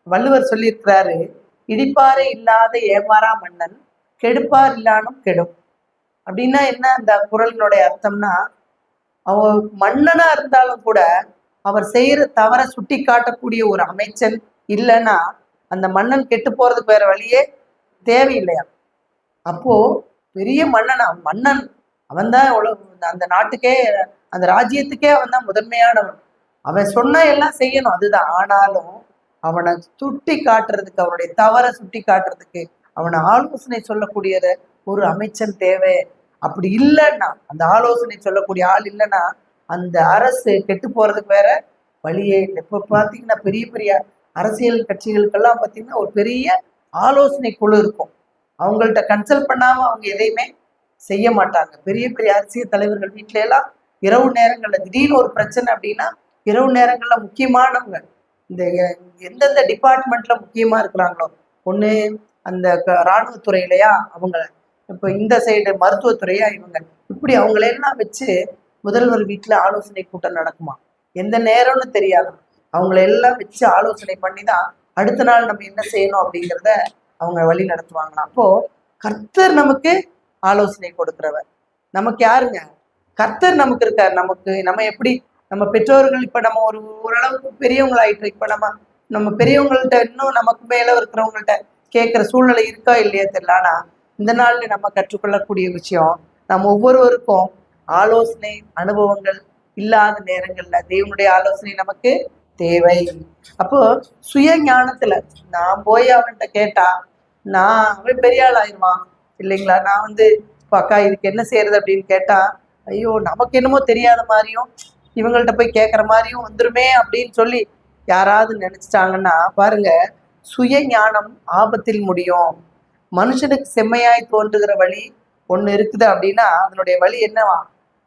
வள்ளுவர் சொல்லியிருக்கிறாரு, இடிப்பாறை இல்லாத ஏமாறா மன்னன் கெடுப்பார் இல்லானும் கெடும். அப்படின்னா என்ன அந்த குறளினுடைய அர்த்தம்னா, அவர் மன்னனா இருந்தாலும் கூட அவர் செய்யற தவற சுட்டி காட்டக்கூடிய ஒரு அமைச்சன் இல்லைன்னா அந்த மன்னன் கெட்டு போறதுக்கு வேற வழியே தேவையில்லையா? அப்போ பெரிய மன்னன் அவன் தான் அந்த நாட்டுக்கே, அந்த ராஜ்யத்துக்கே அவன் தான் முதன்மையானவன். அவன் சொன்ன எல்லாம் செய்யணும், அதுதான். ஆனாலும் அவனை சுட்டி காட்டுறதுக்கு, அவனுடைய தவற சுட்டி காட்டுறதுக்கு அவனை ஆலோசனை சொல்லக்கூடியத ஒரு அமைச்சன் தேவை. அப்படி இல்லைன்னா, அந்த ஆலோசனை சொல்லக்கூடிய ஆள் இல்லைன்னா அந்த அரசு கெட்டு போறதுக்கு வேற வழியே இல்லை. இப்போ பார்த்தீங்கன்னா பெரிய பெரிய அரசியல் கட்சிகளுக்கெல்லாம் பார்த்தீங்கன்னா ஒரு பெரிய ஆலோசனை குழு இருக்கும். அவங்கள்ட்ட கன்சல்ட் பண்ணாம அவங்க எதையுமே செய்ய மாட்டாங்க. பெரிய பெரிய அரசியல் தலைவர்கள் வீட்டில எல்லாம் இரவு நேரங்கள்ல திடீர்னு ஒரு பிரச்சனை அப்படின்னா, இரவு நேரங்கள்ல முக்கியமானவங்க இந்த எந்தெந்த டிபார்ட்மெண்ட்ல முக்கியமா இருக்கிறாங்களோ, ஒண்ணு அந்த இராணுவத்துறையிலையா அவங்க, இப்போ இந்த சைடு மருத்துவத்துறையா இவங்க, இப்படி அவங்களெல்லாம் வச்சு முதல்வர் வீட்டுல ஆலோசனை கூட்டம் நடக்குமா, எந்த நேரம்னு தெரியாது. அவங்களெல்லாம் வச்சு ஆலோசனை பண்ணி தான் அடுத்த நாள் நம்ம என்ன செய்யணும் அப்படிங்கிறத அவங்க வழி நடத்துவாங்களாம். அப்போ கர்த்தர் நமக்கு ஆலோசனை கொடுக்கிறவர். நமக்கு யாருங்க? கர்த்தர் நமக்கு இருக்கார். நம்ம எப்படி நம்ம பெற்றோர்கள் இப்ப நம்ம ஓரளவுக்கு பெரியவங்களாயிட்டோம். இப்ப நம்ம பெரியவங்கள்ட்ட இன்னும் நமக்கு மேல இருக்கிறவங்கள்ட்ட கேட்கிற சூழ்நிலை இருக்கா இல்லையா தெரியல. ஆனா இந்த நாள்ல நம்ம கற்றுக்கொள்ளக்கூடிய விஷயம், நம்ம ஒவ்வொருவருக்கும் ஆலோசனை அனுபவங்கள் இல்லாத நேரங்கள்ல தேவனுடைய ஆலோசனை நமக்கு தேவை. அப்போ சுய ஞானத்துல நான் போய் அவன்கிட்ட கேட்டா அவன் பெரிய ஆள் ஆயிடுவான் இல்லைங்களா? நான் அக்கா இதுக்கு என்ன செய்யறது அப்படின்னு கேட்டா, ஐயோ நமக்கு என்னமோ தெரியாத மாதிரியும் இவங்கள்ட்ட போய் கேட்குற மாதிரியும் வந்துருமே அப்படின்னு சொல்லி யாராவது நினைச்சிட்டாங்கன்னா பாருங்க, சுய ஞானம் ஆபத்தில் முடியும். மனுஷனுக்கு செம்மையாய் தோன்றுகிற வழி ஒண்ணு இருக்குது அப்படின்னா அதனுடைய வழி என்னவா?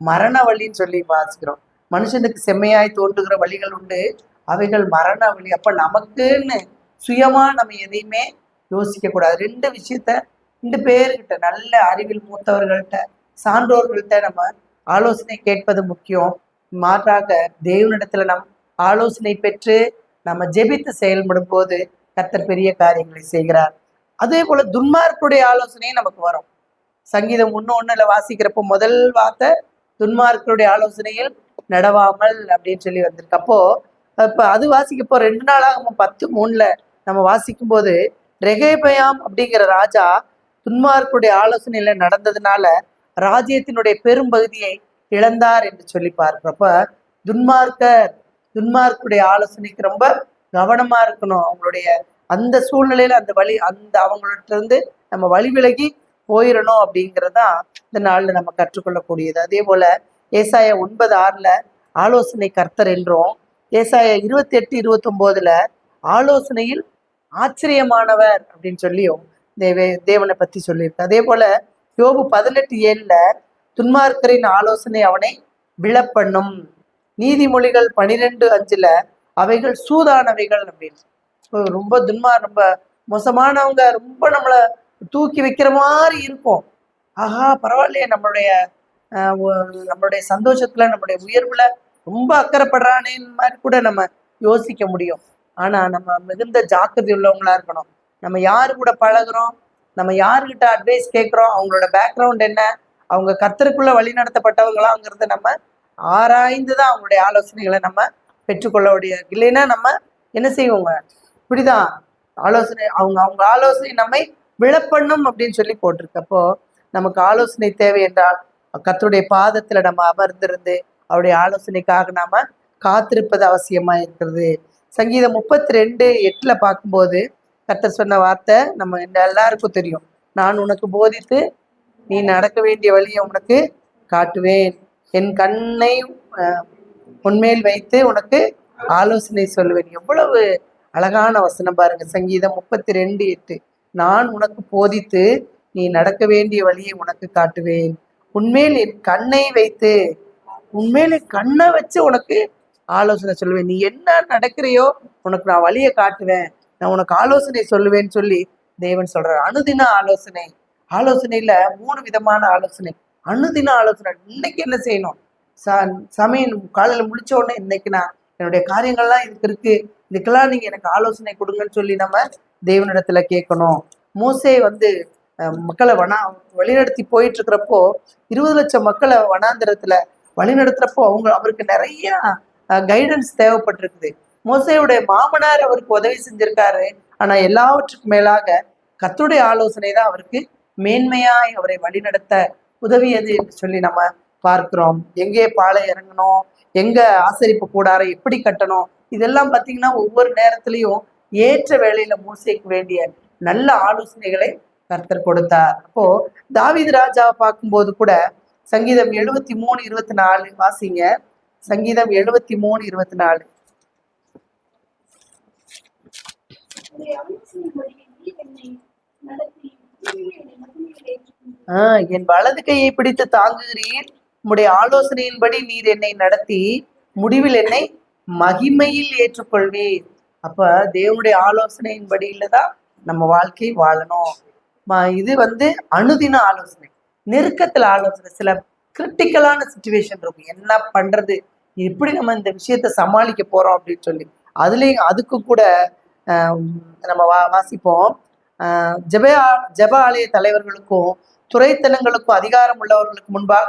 மரண வழின்னு சொல்லி வாசிக்கிறோம். மனுஷனுக்கு செம்மையாய் தோன்றுகிற வழிகள் உண்டு, அவைகள் மரண வழி. அப்ப நமக்குன்னு சுயமா நம்ம எதையுமே யோசிக்க கூடாது. 2 விஷயத்த 2 பேர்கிட்ட, நல்ல அறிவில் மூத்தவர்கள்ட்ட, சான்றோர்கள்ட்ட நம்ம ஆலோசனை கேட்பது முக்கியம். மாற்றாக தேவனிடத்துல ஆலோசனை பெற்று நம்ம ஜெபித்து செயல்படும் போது கர்த்தர் பெரிய காரியங்களை செய்கிறார். அதே போல துன்மார்க்குடைய ஆலோசனையும் நமக்கு வரும். சங்கீதம் 1:1 வாசிக்கிறப்போ முதல் வார்த்தை துன்மார்க்கருடைய ஆலோசனையில் நடவாமல் அப்படின்னு சொல்லி வந்திருக்கு. அப்போ இப்ப அது வாசிக்கப்போ 2 நாளாகமம் 10:3 நம்ம வாசிக்கும் போது ரெகேபயாம் அப்படிங்கிற ராஜா துன்மார்க்குடைய ஆலோசனையில நடந்ததுனால ராஜ்யத்தினுடைய பெரும்பகுதியை இழந்தார் என்று சொல்லி பார்க்கிறப்ப துன்மார்க்குடைய ஆலோசனைக்கு ரொம்ப கவனமா இருக்கணும். அவங்களுடைய அந்த சூழ்நிலையில அந்த அவங்கள்ட்ட இருந்து நம்ம வழி விலகி போயிடணும் அப்படிங்கிறதான் இந்த நாள்ல நம்ம கற்றுக்கொள்ளக்கூடியது. அதே போல ஏசாயா 9:6 ஆலோசனை கர்த்தர் என்றும், ஏசாயா 28:29 ஆலோசனையில் ஆச்சரியமானவர் அப்படின்னு சொல்லியும் தேவனை பத்தி சொல்லியிருக்கு. அதே போல யோபு 18:7 துன்மார்க்கரின் ஆலோசனை அவனை விழப்பண்ணும். நீதிமொழிகள் 12:5 அவைகள் சூதானவைகள் அப்படின்னு. ரொம்ப ரொம்ப மோசமானவங்க, ரொம்ப நம்மளை தூக்கி வைக்கிற மாதிரி இருக்கும். ஆஹா பரவாயில்லையே, நம்மளுடைய சந்தோஷத்துல நம்மளுடைய உயர்வுல ரொம்ப அக்கறைப்படுறானேன்னு மாதிரி கூட நம்ம யோசிக்க முடியும். ஆனா நம்ம மிகுந்த ஜாக்கிரதை உள்ளவங்களா இருக்கணும். நம்ம யாரு கூட பழகுறோம், நம்ம யாருக்கிட்ட அட்வைஸ் கேட்குறோம், அவங்களோட பேக்ரவுண்ட் என்ன, அவங்க கர்த்தருக்குள்ள வழி நடத்தப்பட்டவங்களாங்கிறத நம்ம ஆராய்ந்துதான் அவங்களுடைய ஆலோசனைகளை நம்ம பெற்றுக்கொள்ள முடியாது. இல்லைன்னா நம்ம என்ன செய்வோங்க, இப்படிதான் ஆலோசனை அவங்க ஆலோசனை நம்மை விழப்பண்ணும் அப்படின்னு சொல்லி போட்டிருக்கப்போ நமக்கு ஆலோசனை தேவை என்றால் கர்த்தருடைய பாதத்துல நம்ம அமர்ந்திருந்து அவருடைய ஆலோசனைக்காக நாம காத்திருப்பது அவசியமா இருக்கிறது. சங்கீதம் 32:8 பார்க்கும்போது கர்த்தர் சொன்ன வார்த்தை நம்ம எல்லாருக்கும் தெரியும். நான் உனக்கு போதித்து நீ நடக்க வேண்டிய வழியை உனக்கு காட்டுவேன், என் கண்ணை உன்மேல் வைத்து உனக்கு ஆலோசனை சொல்லுவேன். எவ்வளவு அழகான வசனம் பாருங்க. சங்கீதம் 32:8 நான் உனக்கு போதித்து நீ நடக்க வேண்டிய வழியை உனக்கு காட்டுவேன், உன்மேல் என் கண்ணை வைத்து, உன்மேல் என் கண்ணை வச்சு உனக்கு ஆலோசனை சொல்லுவேன். நீ என்ன நடக்கிறையோ உனக்கு நான் வழியை காட்டுவேன், நான் உனக்கு ஆலோசனை சொல்லுவேன்னு சொல்லி தேவன் சொல்றார். அனுதின ஆலோசனையில 3 விதமான ஆலோசனை. அனுதின ஆலோசனை, இன்னைக்கு என்ன செய்யணும், சமையல் காலையில முடிச்ச உடனே இன்னைக்கு நான் என்னுடைய காரியங்கள்லாம் இதுக்கு இருக்கு, இதுக்கெல்லாம் நீங்க எனக்கு ஆலோசனை கொடுங்கன்னு சொல்லி நம்ம தேவனிடத்துல கேட்கணும். மோசே மக்களை வழிநடத்தி போயிட்டு இருக்கிறப்போ 20 லட்சம் மக்களை வனாந்திரத்துல வழிநடத்துறப்போ அவருக்கு நிறைய கைடன்ஸ் தேவைப்பட்டிருக்குது. மோசேயுடைய மாமனார் அவருக்கு உதவி செஞ்சிருக்காரு. ஆனா எல்லாவற்றுக்கும் மேலாக கர்த்தருடைய ஆலோசனை தான் அவருக்கு மேன்மையாய் அவரை வழிநடத்த உதவியது என்று சொல்லி நம்ம பார்க்கிறோம். எங்கே பாலை இறங்கணும், எங்க ஆசரிப்பு கூடாரை எப்படி கட்டணும், இதெல்லாம் பார்த்தீங்கன்னா ஒவ்வொரு நேரத்திலையும் ஏற்ற வேளையில மோசேக்கு வேண்டிய நல்ல ஆலோசனைகளை கர்த்தர் கொடுத்தார். அப்போ தாவீது ராஜாவை பார்க்கும்போது கூட சங்கீதம் 73:24 வாசிங்க. சங்கீதம் 73:24 என் வலது கையை பிடித்து தாங்குகிறீர், உம்முடைய ஆலோசனையின்படி நீர் என்னை நடத்தி முடிவில் என்னை மகிமையில் ஏற்றுக்கொள்வீர். அப்ப தேவனுடைய ஆலோசனையின்படியில தான் நம்ம வாழ்க்கை வாழணும். இது அனுதின ஆலோசனை, நெருக்கத்துல ஆலோசனை, சில கிரிட்டிக்கலான சிச்சுவேஷன் இருக்கும், என்ன பண்றது, எப்படி நம்ம இந்த விஷயத்த சமாளிக்க போறோம் அப்படின்னு சொல்லி அதுக்கு கூட நம்ம வாசிப்போம். ஜெப ஆலய தலைவர்களுக்கும் துறைத்தனங்களுக்கும் அதிகாரம் உள்ளவர்களுக்கு முன்பாக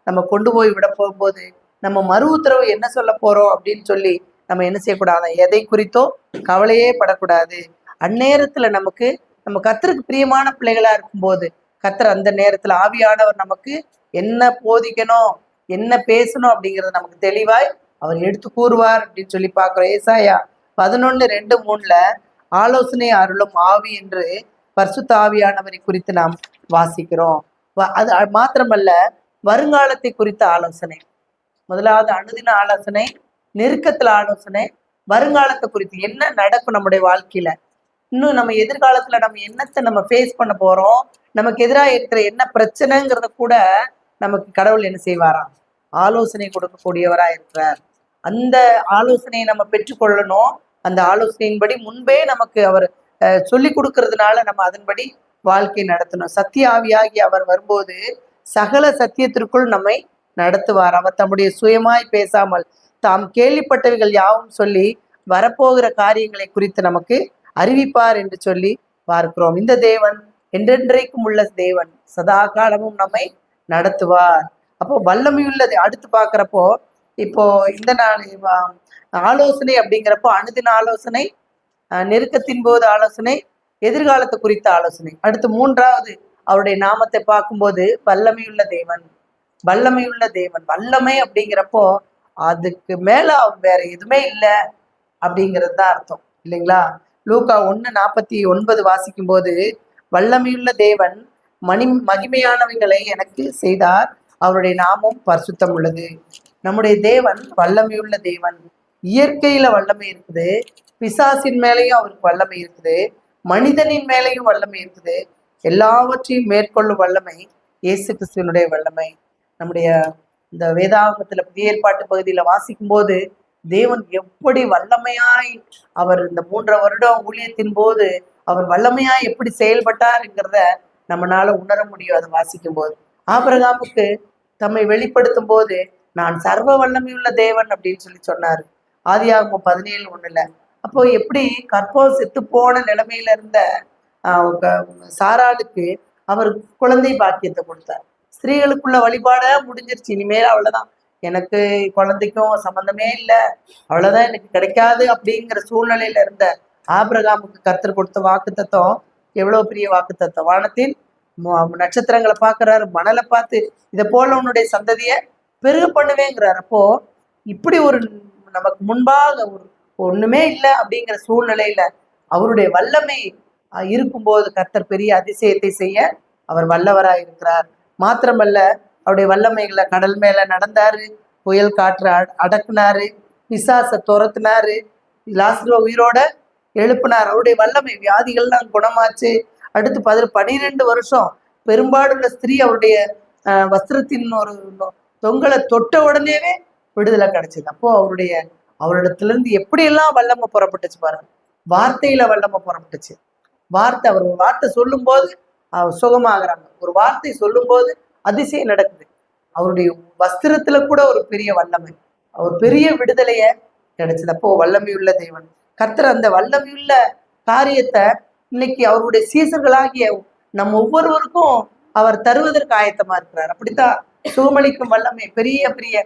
நம்ம கொண்டு போய் விட போகும்போது நம்ம மறு உத்தரவு என்ன சொல்ல போறோம் அப்படின்னு சொல்லி நம்ம என்ன செய்யக்கூடாது, எதை குறித்தோ கவலையே படக்கூடாது. அந்நேரத்துல நம்ம கர்த்தருக்கு பிரியமான பிள்ளைகளா இருக்கும்போது கர்த்தர் அந்த நேரத்துல ஆவியானவர் நமக்கு என்ன போதிக்கணும், என்ன பேசணும் அப்படிங்கறத நமக்கு தெளிவாய் அவர் எடுத்து கூறுவார் அப்படின்னு சொல்லி பார்க்கிறோம். ஏசாயா 11:2-3 ஆலோசனை அருளும் ஆவி என்று பரிசுத்த ஆவியானவரை குறித்து நாம் வாசிக்கிறோம். அது மாத்திரமல்ல, வருங்காலத்தை குறித்த ஆலோசனை. முதலாவது அனுதின ஆலோசனை, நெருக்கத்துல ஆலோசனை, வருங்காலத்தை குறித்து என்ன நடக்கும் நம்முடைய வாழ்க்கையில, இன்னும் நம்ம எதிர்காலத்துல நம்ம என்னத்தை நம்ம ஃபேஸ் பண்ண போறோம், நமக்கு எதிராக இருக்கிற என்ன பிரச்சனைங்கிறத கூட நமக்கு கடவுள் என்ன செய்வாராம், ஆலோசனை கொடுக்கக்கூடியவரா இருக்கிறார். அந்த ஆலோசனையை நம்ம பெற்றுக்கொள்ளணும். அந்த ஆலோசனையின்படி முன்பே நமக்கு அவர் சொல்லி கொடுக்கறதுனால நம்ம அதன்படி வாழ்க்கை நடத்தணும். சத்திய ஆவியாகி அவர் வரும்போது சகல சத்தியத்திற்குள் நம்மை நடத்துவார். அவர் தம்முடைய சுயமாய் பேசாமல் தாம் கேள்விப்பட்டவைகள் யாவும் சொல்லி வரப்போகிற காரியங்களை குறித்து நமக்கு அறிவிப்பார் என்று சொல்லி பார்க்கிறோம். இந்த தேவன் என்றென்றைக்கும் உள்ள தேவன், சதா காலமும் நம்மை நடத்துவார். அப்போ வல்லமையுள்ளது. அடுத்து பார்க்கிறப்போ இப்போ இந்த நாள் ஆலோசனை அப்படிங்கிறப்போ அனுதின ஆலோசனை, நெருக்கத்தின் போது ஆலோசனை, எதிர்காலத்தை குறித்த ஆலோசனை. அடுத்து மூன்றாவது அவருடைய நாமத்தை பார்க்கும்போது வல்லமையுள்ள தேவன். வல்லமையுள்ள தேவன், வல்லமை அப்படிங்கிறப்போ அதுக்கு மேல வேற எதுவுமே இல்லை அப்படிங்கிறது தான் அர்த்தம் இல்லைங்களா? லூக்கா 1:49 வாசிக்கும் போது, வல்லமையுள்ள தேவன் மகிமையானவைகளை எனக்கு செய்தார், அவருடைய நாமம் பரிசுத்தம் உள்ளது. நம்முடைய தேவன் வல்லமையுள்ள தேவன். இயற்கையில வல்லமை இருக்குது, பிசாசின் மேலேயும் அவருக்கு வல்லமை இருக்குது, மனிதனின் மேலேயும் வல்லமை இருக்குது. எல்லாவற்றையும் மேற்கொள்ளும் வல்லமை இயேசு கிறிஸ்துவனுடைய வல்லமை. நம்முடைய இந்த வேதாகமத்துல புதிய ஏற்பாட்டு பகுதியில வாசிக்கும் போது தேவன் எப்படி வல்லமையாய் அவர் இந்த 3 வருடம் ஊழியத்தின் போது அவர் வல்லமையாய் எப்படி செயல்பட்டார்ங்கிறத நம்மளால உணர முடியும் அதை வாசிக்கும் போது. ஆபிரகாமுக்கு தம்மை வெளிப்படுத்தும் போது நான் சர்வ வல்லமையுள்ள தேவன் அப்படின்னு சொல்லி சொன்னாரு, ஆதியாகமம் 17:1. அப்போ எப்படி கற்பம் செத்து போன நிலைமையில இருந்த சாராளுக்கு அவர் குழந்தை பாக்கியத்தை கொடுத்தார். ஸ்திரீகளுக்குள்ள வழிபாட முடிஞ்சிருச்சு, இனிமேல் அவ்வளவுதான், எனக்கு குழந்தைக்கும் சம்பந்தமே இல்லை, அவ்வளவுதான், எனக்கு கிடைக்காது அப்படிங்கிற சூழ்நிலையில இருந்த ஆபிரகாமுக்கு கர்த்தர் கொடுத்த வாக்கு தத்துவம் எவ்வளவு பெரிய வாக்கு தத்துவம். வானத்தின் நட்சத்திரங்களை பார்க்கிறாரு, மணலை பார்த்து இதை போல உன்னுடைய சந்ததியை பெருக பண்ணுவேங்கிறார். அப்போ இப்படி ஒரு நமக்கு முன்பாக ஒரு ஒண்ணுமே இல்லை அப்படிங்கிற சூழ்நிலையில அவருடைய வல்லமை இருக்கும்போது கர்த்தர் பெரிய அதிசயத்தை செய்ய அவர் வல்லவராய் இருக்கிறார். மாத்திரமல்ல, அவருடைய வல்லமைகளை கடல் மேல நடந்தாரு, புயல் காற்று அடக்குனாரு, பிசாசை துரத்துனாரு, லாசருவை உயிரோட எழுப்பினார். அவருடைய வல்லமை, வியாதிகள்லாம் குணமாச்சு. அடுத்து 12 வருஷம் பெரும்பாடுள்ள ஸ்திரீ அவருடைய வஸ்திரத்தின் ஒரு தொங்கலை தொட்ட உடனேவே விடுதலை கிடைச்சது. அப்போ அவரிடத்திலிருந்து எப்படியெல்லாம் வல்லமை புறப்பட்டுச்சு பாருங்க. வார்த்தையில வல்லமை புறப்பட்டுச்சு. அவர் ஒரு வார்த்தை சொல்லும் போது சுகமாகறாங்க, ஒரு வார்த்தை சொல்லும் போது அதிசயம் நடக்குது. அவருடைய வஸ்திரத்துல கூட ஒரு பெரிய வல்லமை, அவர் பெரிய விடுதலைய கிடைச்சது. அப்போ வல்லமையுள்ள தேவன் கர்த்தர் அந்த வல்லமையுள்ள காரியத்தை இன்னைக்கு அவருடைய சீசர்களாகிய நம்ம ஒவ்வொருவருக்கும் அவர் தருவதற்கு ஆயத்தமா இருக்கிறார். அப்படித்தான் சுகமளிக்கும் வல்லமை பெரிய பெரிய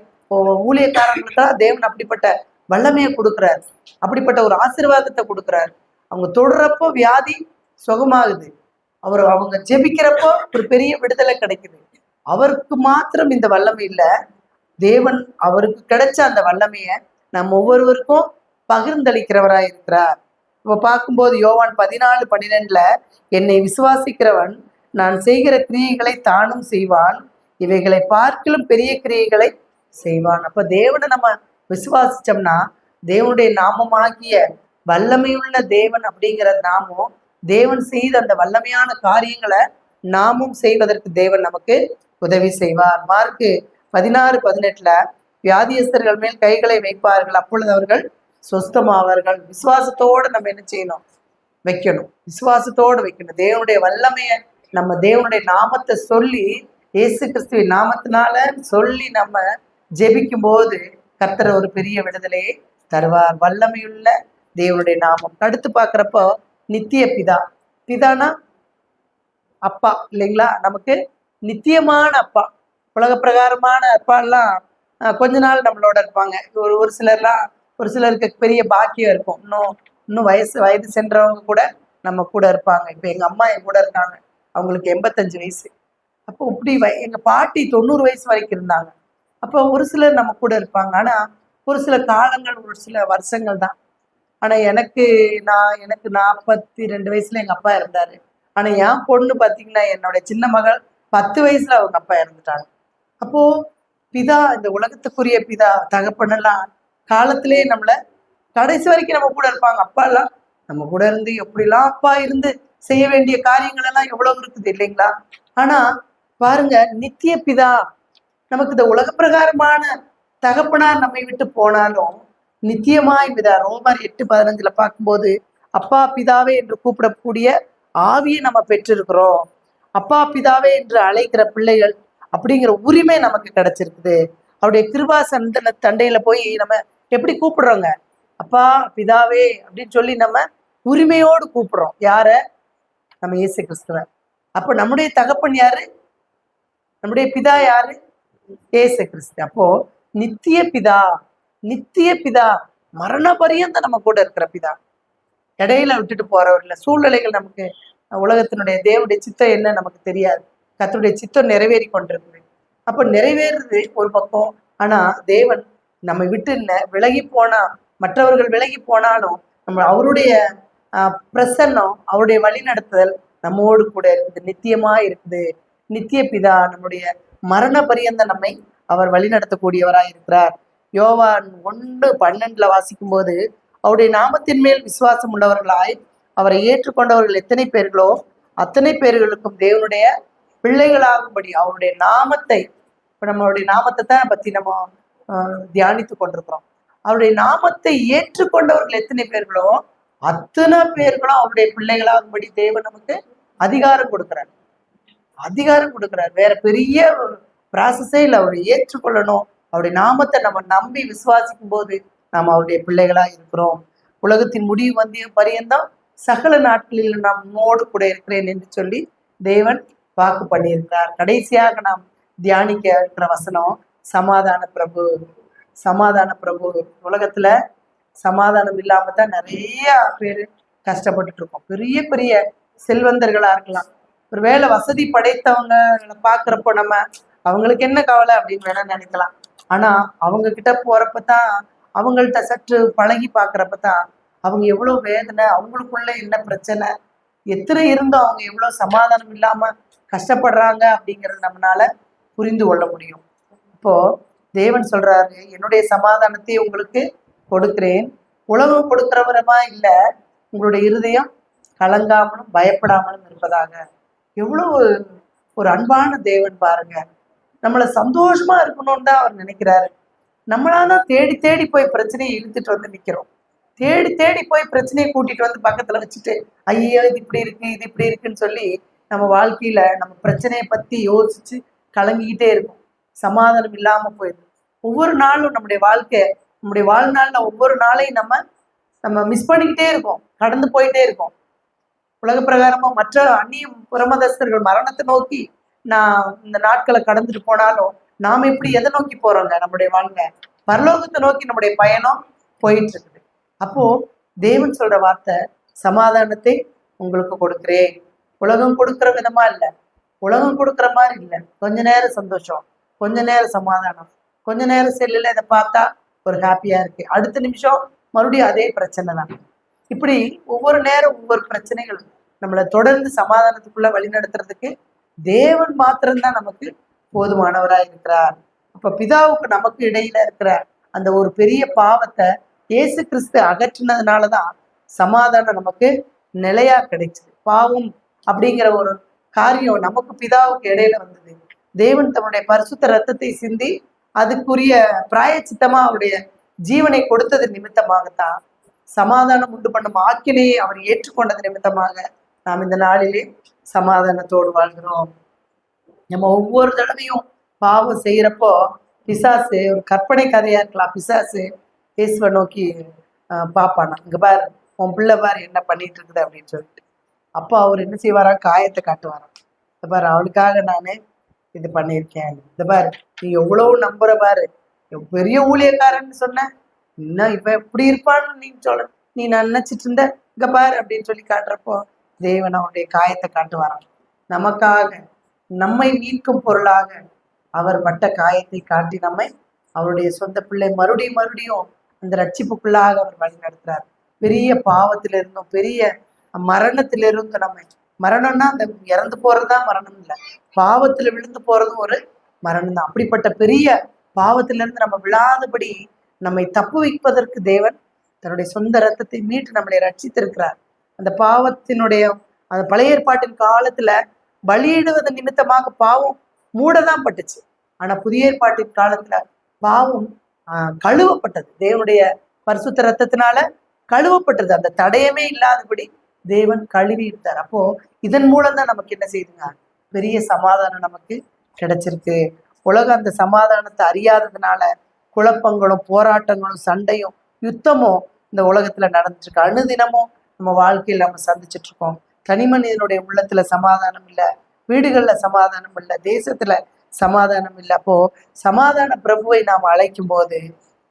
ஊழியக்காரங்களுக்கெல்லாம் தேவன் அப்படிப்பட்ட வல்லமையை கொடுக்குறாரு, அப்படிப்பட்ட ஒரு ஆசீர்வாதத்தை கொடுக்குறாரு. அவங்க தொடுறப்போ வியாதி சுகமாகுது, அவங்க ஜெபிக்கிறப்போ ஒரு பெரிய விடுதலை கிடைக்குது. அவருக்கு மாத்திரம் இந்த வல்லமை இல்லை, தேவன் அவருக்கு கிடைச்ச அந்த வல்லமைய நம்ம ஒவ்வொருவருக்கும் பகிர்ந்தளிக்கிறவராய் இருக்கிறார். இப்போ பார்க்கும்போது யோவான் 14:12 என்னை விசுவாசிக்கிறவன் நான் செய்கிற கிரியைகளை தானும் செய்வான், இவைகளை பார்க்கிலும் பெரிய கிரியைகளை செய்வான். அப்ப தேவனை நம்ம விசுவாசிச்சோம்னா தேவனுடைய நாமமாகிய வல்லமையுள்ள தேவன் அப்படிங்கிற நாமும் தேவன் செய்த அந்த வல்லமையான காரியங்களை நாமும் செய்வதற்கு தேவன் நமக்கு உதவி செய்வார். மார்க்கு 16:18 வியாதியஸ்தர்கள் மேல் கைகளை வைப்பார்கள், அப்பொழுது அவர்கள் சொஸ்தமாவார்கள். விசுவாசத்தோடு நம்ம என்ன செய்யணும்? வைக்கணும், விசுவாசத்தோடு வைக்கணும். தேவனுடைய வல்லமைய நம்ம தேவனுடைய நாமத்தை சொல்லி, இயேசு கிறிஸ்துவின் நாமத்தினால சொல்லி நம்ம ஜெபிக்கும் போது கர்த்தர் ஒரு பெரிய விடுதலையை தருவார். வல்லமையுள்ள தேவனுடைய நாமம். அடுத்து பார்க்குறப்போ நித்திய பிதா. பிதானா அப்பா இல்லைங்களா? நமக்கு நித்தியமான அப்பா, உலக பிரகாரமான அப்பாலாம் கொஞ்ச நாள் நம்மளோட இருப்பாங்க. ஒரு சிலருக்கு பெரிய பாக்கியம் இருக்கும், இன்னும் வயது சென்றவங்க கூட நம்ம கூட இருப்பாங்க. இப்போ எங்க அம்மா என் கூட இருக்காங்க, அவங்களுக்கு 85 வயசு. அப்போ இப்படி எங்க பாட்டி 90 வயசு வரைக்கும் இருந்தாங்க. அப்போ ஒரு சிலர் நம்ம கூட இருப்பாங்க. ஆனா ஒரு சில காலங்கள், ஒரு சில வருஷங்கள் தான். ஆனா எனக்கு 42 வயசுல எங்க அப்பா இருந்தாரு. ஆனா என் பொண்ணு பாத்தீங்கன்னா, என்னோட சின்ன மகள் 10 வயசுல அவங்க அப்பா இறந்துட்டாங்க. அப்போ பிதா, இந்த உலகத்துக்குரிய பிதா தகப்பனெல்லாம் காலத்திலேயே நம்மள கடைசி வரைக்கும் நம்ம கூட இருப்பாங்க. அப்பா எல்லாம் நம்ம கூட இருந்து எப்படிலாம் அப்பா இருந்து செய்ய வேண்டிய காரியங்கள் எல்லாம் எவ்வளவு இருக்குது இல்லைங்களா? ஆனா பாருங்க, நித்திய பிதா நமக்கு இந்த உலக பிரகாரமான தகப்பனார் நம்மை விட்டு போனாலும் நித்தியமாய் பிதா. ரோமர் 8:15 பார்க்கும்போது அப்பா பிதாவே என்று கூப்பிடக்கூடிய ஆவியை நம்ம பெற்றிருக்கிறோம். அப்பா பிதாவே என்று அழைக்கிற பிள்ளைகள் அப்படிங்கிற உரிமை நமக்கு கிடைச்சிருக்குது. அவருடைய கிருபாசன தண்டையில போய் நம்ம எப்படி கூப்பிடுறோங்க? அப்பா, பிதாவே அப்படின்னு சொல்லி நம்ம உரிமையோடு கூப்பிடுறோம். யார? நம்ம இயேசு கிறிஸ்துவ. அப்ப நம்முடைய தகப்பன் யாரு? நம்முடைய பிதா யாரு? இயேசு கிறிஸ்து. அப்போ நித்திய பிதா, நித்திய பிதா, மரண பரியந்தம் நம்ம கூட இருக்கிற பிதா, இடையில விட்டுட்டு போறவர் இல்ல. சூழ்நிலைகள் நமக்கு, உலகத்தினுடைய தேவனுடைய சித்தம் என்ன நமக்கு தெரியாது. கர்த்தருடைய சித்தம் நிறைவேறி கொண்டிருக்குது. அப்ப நிறைவேறுது ஒரு பக்கம். ஆனா தேவன் நம்மை விட்டு விலகி போனா, மற்றவர்கள் விலகி போனாலும் நம்ம அவருடைய பிரசன்னம், அவருடைய வழிநடத்துதல் நம்மோடு கூட இருக்குது, நித்தியமா இருக்குது. நித்திய பிதா நம்முடைய மரண பரியந்த நம்மை அவர் வழிநடத்தக்கூடியவராய் இருக்கிறார். யோவான் 1:12 வாசிக்கும் போது, அவருடைய நாமத்தின் மேல் விசுவாசம் உள்ளவர்களாய் அவரை ஏற்றுக்கொண்டவர்கள் எத்தனை பேர்களோ அத்தனை பேர்களுக்கும் தேவனுடைய பிள்ளைகளாகும்படி அவருடைய நாமத்தை, இப்ப நம்மளுடைய நாமத்தை தான் பத்தி நம்ம தியானித்து கொண்டிருக்கிறோம். அவருடைய நாமத்தை ஏற்றுக்கொண்டவர்கள் எத்தனை பேர்களோ அத்தனை பேர்களும் அவருடைய பிள்ளைகளாகும்படி தேவன் நமக்கு அதிகாரம் கொடுக்கிறார். அதிகாரம் கொடுக்கிறார். வேற பெரிய ப்ராசஸே இல்லை. அவரை ஏற்றுக்கொள்ளணும். அவருடைய நாமத்தை நம்ம நம்பி விசுவாசிக்கும் போது நாம் அவருடைய பிள்ளைகளா இருக்கிறோம். உலகத்தின் முடிவு வந்திய பரியந்தம் சகல நாட்களில் நாம் உம்மோடு கூட இருக்கிறேன் என்று சொல்லி தேவன் வாக்கு பண்ணியிருக்கிறார். கடைசியாக நாம் தியானிக்க இருக்கிற வசனம் சமாதான பிரபு. சமாதான பிரபு. உலகத்துல சமாதானம் இல்லாம தான் நிறைய பேர் கஷ்டப்பட்டுட்டு இருக்கோம். பெரிய பெரிய செல்வந்தர்களா இருக்கலாம், ஒரு வேலை வசதி படைத்தவங்க பாக்குறப்போ நம்ம அவங்களுக்கு என்ன கவலை அப்படின்னு வேணா நினைக்கலாம். ஆனா அவங்க கிட்ட போறப்பதான், அவங்கள்ட்ட சற்று பழகி பாக்குறப்பதான் அவங்க எவ்வளவு வேதனை, அவங்களுக்குள்ள என்ன பிரச்சனை, எத்தனை இருந்தும் அவங்க எவ்வளவு சமாதானம் இல்லாம கஷ்டப்படுறாங்க அப்படிங்கறது நம்மளால புரிந்து கொள்ள முடியும். இப்போ தேவன் சொல்றாரு, என்னுடைய சமாதானத்தை உங்களுக்கு கொடுக்கிறேன், உலகம் கொடுக்கிறவரமா இல்ல, உங்களுடைய இருதயம் கலங்காமலும் பயப்படாமலும் இருப்பதாக. எவ்வளவு ஒரு அன்பான தேவன் பாருங்க. நம்மளை சந்தோஷமா இருக்கணும்னு தான் அவர் நினைக்கிறாரு. நம்மளாதான் தேடி தேடி போய் பிரச்சனையை இழுத்துட்டு வந்து நிக்கிறோம். தேடி தேடி போய் பிரச்சனையை கூட்டிட்டு வந்து பக்கத்துல வச்சுட்டு, ஐயோ இது இப்படி இருக்கு, இது இப்படி இருக்குன்னு சொல்லி நம்ம வாழ்க்கையில நம்ம பிரச்சனையை பத்தி யோசிச்சு கலங்கிக்கிட்டே இருக்கும். சமாதானம் இல்லாம போயிடும். ஒவ்வொரு நாளும் நம்முடைய வாழ்க்கை, நம்முடைய வாழ்நாள்ல ஒவ்வொரு நாளையும் நம்ம மிஸ் பண்ணிக்கிட்டே இருக்கோம், கடந்து போயிட்டே இருக்கோம். உலக பிரகாரமா மற்ற அந்நிய புறமதஸ்தர்கள் மரணத்தை நோக்கி நான் இந்த நாட்களை கடந்துட்டு போனாலும் நாம் எப்படி எதை நோக்கி போறோங்க? நம்முடைய வாழ்க்கை பரலோகத்தை நோக்கி நம்முடைய பயணம் போயிட்டு இருக்குது. அப்போ தேவன் சொல்ற வார்த்தை, சமாதானத்தை உங்களுக்கு கொடுக்கிறேன். உலகம் கொடுக்கிற விதமா இல்லை, உலகம் கொடுக்குற மாதிரி இல்லை. கொஞ்ச நேரம் சந்தோஷம், கொஞ்ச நேரம் சமாதானம், கொஞ்ச நேரம் செல்லுல இதை பார்த்தா ஒரு ஹாப்பியா இருக்கு, அடுத்த நிமிஷம் மறுபடியும் அதே பிரச்சனை தான். இப்படி ஒவ்வொரு நேரம் ஒவ்வொரு பிரச்சனைகள் நம்மளை தொடர்ந்து சமாதானத்துக்குள்ள வழி நடத்துறதுக்கு தேவன் மாத்திரம்தான் நமக்கு போதுமானவராய் இருக்கிறார். அப்ப பிதாவுக்கு நமக்கு இடையில இருக்கிற அந்த ஒரு பெரிய பாவத்தை இயேசு கிறிஸ்து அகற்றினதுனாலதான் சமாதானம் நமக்கு நிலையா கிடைச்சது. பாவம் அப்படிங்கிற ஒரு காரியம் நமக்கு பிதாவுக்கு இடையில வந்தது. தேவன் தன்னுடைய பரிசுத்த ரத்தத்தை சிந்தி அதுக்குரிய பிராயச்சித்தமா அவருடைய ஜீவனை கொடுத்தது நிமித்தமாகத்தான் சமாதானம் உண்டு பண்ணும் ஆக்கினையை அவர் ஏற்றுக்கொண்டது நிமித்தமாக நாம் இந்த நாளிலே சமாதானத்தோடு வாழ்கிறோம். நம்ம ஒவ்வொரு தடவையும் பாவம் செய்யறப்போ பிசாசு, ஒரு கற்பனை கதையா இருக்கலாம், பிசாசு இயேசுவை நோக்கி பாப்பானா, இங்க பாரு உன் பிள்ளை பாரு என்ன பண்ணிட்டு இருக்குது அப்படின்னு சொல்லிட்டு. அப்போ அவர் என்ன செய்வாரா? காயத்தை காட்டுவாராம். இந்த பாரு அவளுக்காக நானே இது பண்ணியிருக்கேன், இந்த பாரு நீ எவ்வளவு நம்புற பாரு, பெரிய ஊழியக்காரன்னு சொன்ன, இன்னும் இவ எப்படி இருப்பான்னு நீ சொல்ல, நீ நினைச்சிட்டு இருந்த, இங்க பாரு அப்படின்னு சொல்லி காட்டுறப்போ தேவன் அவருடைய காயத்தை காட்டுவாராம். நமக்காக, நம்மை மீட்கும் பொருளாக அவர் பட்ட காயத்தை காட்டி நம்மை அவருடைய சொந்த பிள்ளை மறுபடியும் மறுபடியும் அந்த ரட்சிப்புக்குள்ளாக அவர் வழி நடத்துறார். பெரிய பாவத்திலிருந்தும் பெரிய மரணத்திலிருந்தும் நம்மை, மரணம்னா அந்த இறந்து போறதுதான் மரணம் இல்லை, பாவத்துல விழுந்து போறதும் ஒரு மரணம் தான். அப்படிப்பட்ட பெரிய பாவத்திலிருந்து நம்ம விழாதபடி நம்மை தப்பு வைப்பதற்கு தேவன் தன்னுடைய சொந்த ரத்தத்தை மீட்டு நம்மளை ரட்சித்திருக்கிறார். அந்த பாவத்தினுடைய அந்த பழைய ஏற்பாட்டின் காலத்துல பலியிடுவது நிமித்தமாக பாவம் மூடதான் பட்டுச்சு. ஆனா புதிய ஏற்பாட்டின் காலத்துல பாவம் கழுவப்பட்டது, தேவனுடைய பரிசுத்த ரத்தத்தினால கழுவப்பட்டது. அந்த தடயமே இல்லாதபடி தேவன் கழுவி இருந்தார். அப்போ இதன் மூலம் தான் நமக்கு என்ன செய்யுதுங்க? பெரிய சமாதானம் நமக்கு கிடைச்சிருக்கு. உலகம் அந்த சமாதானத்தை அறியாததுனால குழப்பங்களும் போராட்டங்களும் சண்டையும் யுத்தமும் இந்த உலகத்துல நடந்துட்டு இருக்கு. அனுதினமும் நம்ம வாழ்க்கையில நம்ம சந்திச்சுட்டு இருக்கோம். தனி மனிதனுடைய உள்ளத்துல சமாதானம் இல்லை, வீடுகள்ல சமாதானம் இல்லை, தேசத்துல சமாதானம் இல்லை. அப்போ சமாதான பிரபுவை நாம் அழைக்கும் போது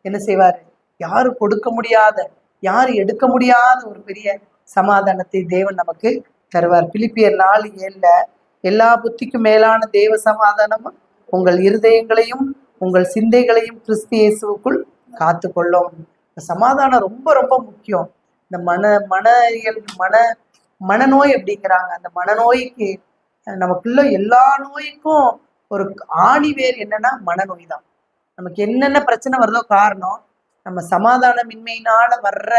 என்ன செய்வாரு? யாரும் கொடுக்க முடியாத, யாரும் எடுக்க முடியாத ஒரு பெரிய சமாதானத்தை தேவன் நமக்கு தருவார். பிலிப்பியர் 4:7 எல்லா புத்திக்கும் மேலான தேவ சமாதானமும் உங்கள் இருதயங்களையும் உங்கள் சிந்தைகளையும் கிறிஸ்து இயேசுவுக்குள் காத்து கொள்ளும். சமாதானம் ரொம்ப ரொம்ப முக்கியம். இந்த மனநோய் அப்படிங்கிறாங்க. அந்த மனநோய்க்கு நமக்குள்ள எல்லா நோய்க்கும் ஒரு ஆணிவேர் என்னன்னா மனநோய் தான். நமக்கு என்னென்ன பிரச்சனை வருதோ காரணம் நம்ம சமாதானமின்மையினால வர்ற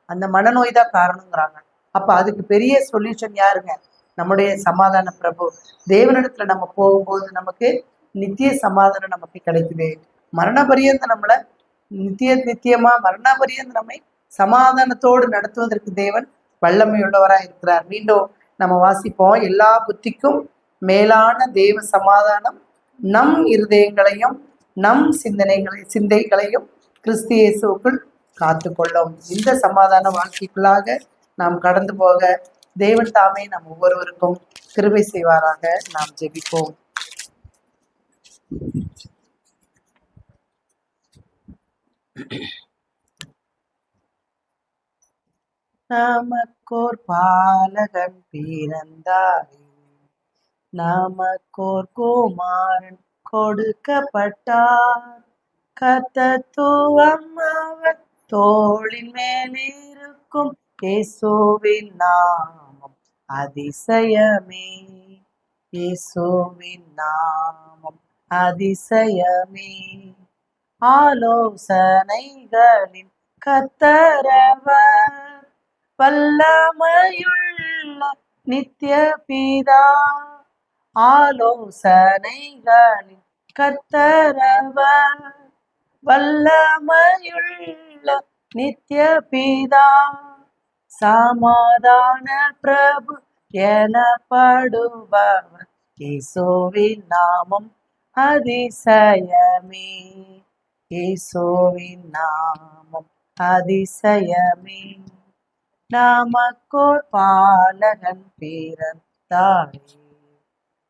அந்த மனநோய் தான் காரணங்கிறாங்க. அப்ப அதுக்கு பெரிய சொல்யூஷன் யாருங்க? நம்முடைய சமாதான பிரபு. தேவனிடத்துல நம்ம போகும்போது நமக்கு நித்திய சமாதானம் நமக்கு கிடைக்குது. மரண பரியந்த நம்மளை நித்தியமா மரண பரியந்த நம்மை சமாதானத்தோடு நடத்துவதற்கு தேவன் வல்லமையுள்ளவராக இருக்கிறார். மீண்டும் நம்ம வாசிப்போம். எல்லா புத்திக்கும் மேலான தேவ சமாதானம் நம் இருதயங்களையும் நம் சிந்தைகளையும் கிறிஸ்து இயேசுவுக்குள் காத்து கொள்ளும். இந்த சமாதான வாழ்க்கைக்குள்ளாக நாம் கடந்து போக தேவன் தாமே நம் ஒவ்வொருவருக்கும் கிருபை செய்வாராக. நாம் ஜெபிப்போம். நமக்கோர் பாலகன் பிறந்தாரே, நமக்கோர் குமாரன் கொடுக்கப்பட்டார். கர்த்தத்துவம் அவர் தோளின் மேலிருக்கும். இயேசுவின் நாமம் அதிசயமே, இயேசுவின் நாமம் அதிசயமே. ஆலோசனைகளின் கர்த்தரவர், வல்லமையுள்ள நித்திய பிதா. ஆலோசனைகளின் கர்த்தரவர், வல்லமையுள்ள நித்திய பிதா. சமாதான பிரபு எனப்படுபவர், இயேசுவின் நாமம் அதிசயமே, இயேசுவின் நாமம் அதிசயமே. நமக்கோர் பாலகன் பிறந்தாரே,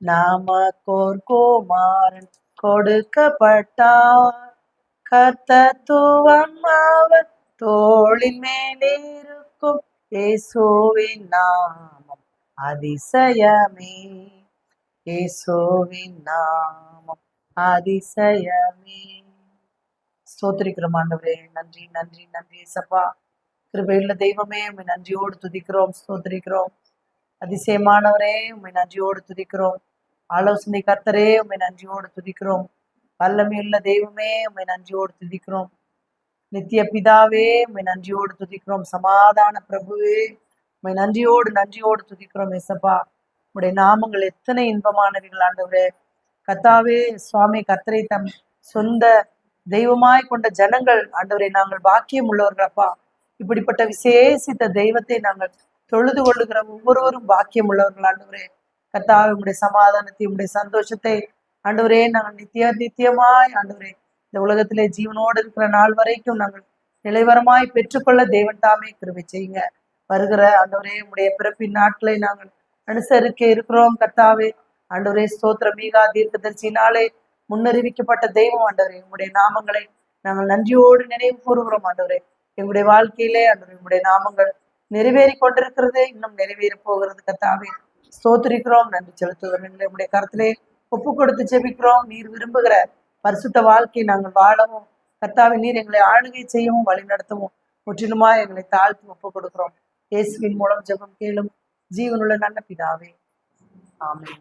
நமக்கோர் குமாரன் கொடுக்கப்பட்டார். கர்த்தத்துவம் அவர் தோளின் மேலிருக்கும். இயேசுவின் நாமம் அதிசயமே, இயேசுவின் நாமம் அதிசயமே. ஸ்தோத்திரிக்கிறோம் ஆண்டவரே. நன்றி நன்றி நன்றி சப்பா. கிருபையுள்ள தெய்வமே, உம்மை நன்றியோடு துதிக்கிறோம், ஸ்தோத்திரிக்கிறோம். அதிசயமானவரே, உம்மை நன்றியோடு துதிக்கிறோம். ஆலோசனை கர்த்தரே, உம்மை நன்றியோடு துதிக்கிறோம். வல்லமையுள்ள தெய்வமே, உம்மை நன்றியோடு துதிக்கிறோம். நித்திய பிதாவே, உம்மை நன்றியோடு துதிக்கிறோம். சமாதான பிரபுவே, உம்மை நன்றியோடு துதிக்கிறோம். ஏசப்பா, உடைய நாமங்கள் எத்தனை இன்பமானவர்கள் ஆண்டவரே. கர்த்தாவே சுவாமி, கர்த்தரை தம் சொந்த தெய்வமாய் கொண்ட ஜனங்கள் ஆண்டவரை நாங்கள் பாக்கியம் உள்ளவர்களப்பா. இப்படிப்பட்ட விசேஷித்த தெய்வத்தை நாங்கள் தொழுது கொள்ளுகிற ஒவ்வொருவரும் பாக்கியம் உள்ளவர்கள் ஆண்டவரே. கர்த்தாவே, உடைய சமாதானத்தை உடைய சந்தோஷத்தை ஆண்டவரே நாங்கள் நித்தியமாய் ஆண்டவரே இந்த உலகத்திலே ஜீவனோடு இருக்கிற நாள் வரைக்கும் நாங்கள் நிலைவரமாய் பெற்றுக்கொள்ள தேவன் தாமே கிருபை செய்யுங்க. வருகிற ஆண்டவரே உடைய பிறப்பின் நாட்களை நாங்கள் அனுசரிக்க இருக்கிறோம். கர்த்தாவே ஆண்டவரே ஸ்தோத்திர. மீகா தீர்க்கதரிசினாலே முன்னறிவிக்கப்பட்ட தெய்வம் ஆண்டவரே, உங்களுடைய நாமங்களை நாங்கள் நன்றியோடு நினைவு கூறுகிறோம் ஆண்டவரே. எங்களுடைய வாழ்க்கையிலே ஆண்டவரே உங்களுடைய நாமங்கள் நிறைவேறி கொண்டிருக்கிறது, இன்னும் நிறைவேற போகிறது. கர்த்தாவே ஸ்தோத்திரிக்கிறோம், நன்றி செலுத்துகிறோம். எங்களை உங்களுடைய கருத்திலே ஒப்பு கொடுத்து ஜெபிக்கிறோம். நீர் விரும்புகிற பரிசுத்த வாழ்க்கையை நாங்கள் வாழவும் கர்த்தாவே நீர் எங்களை ஆளுகை செய்யவும் வழி நடத்தவும் முற்றிலுமா எங்களை தாழ்த்தி ஒப்பு கொடுக்கிறோம். இயேசுவின் மூலம் ஜெபம் கேளும் ஜீவனுள்ள நல்ல பிதாவே, ஆமென்.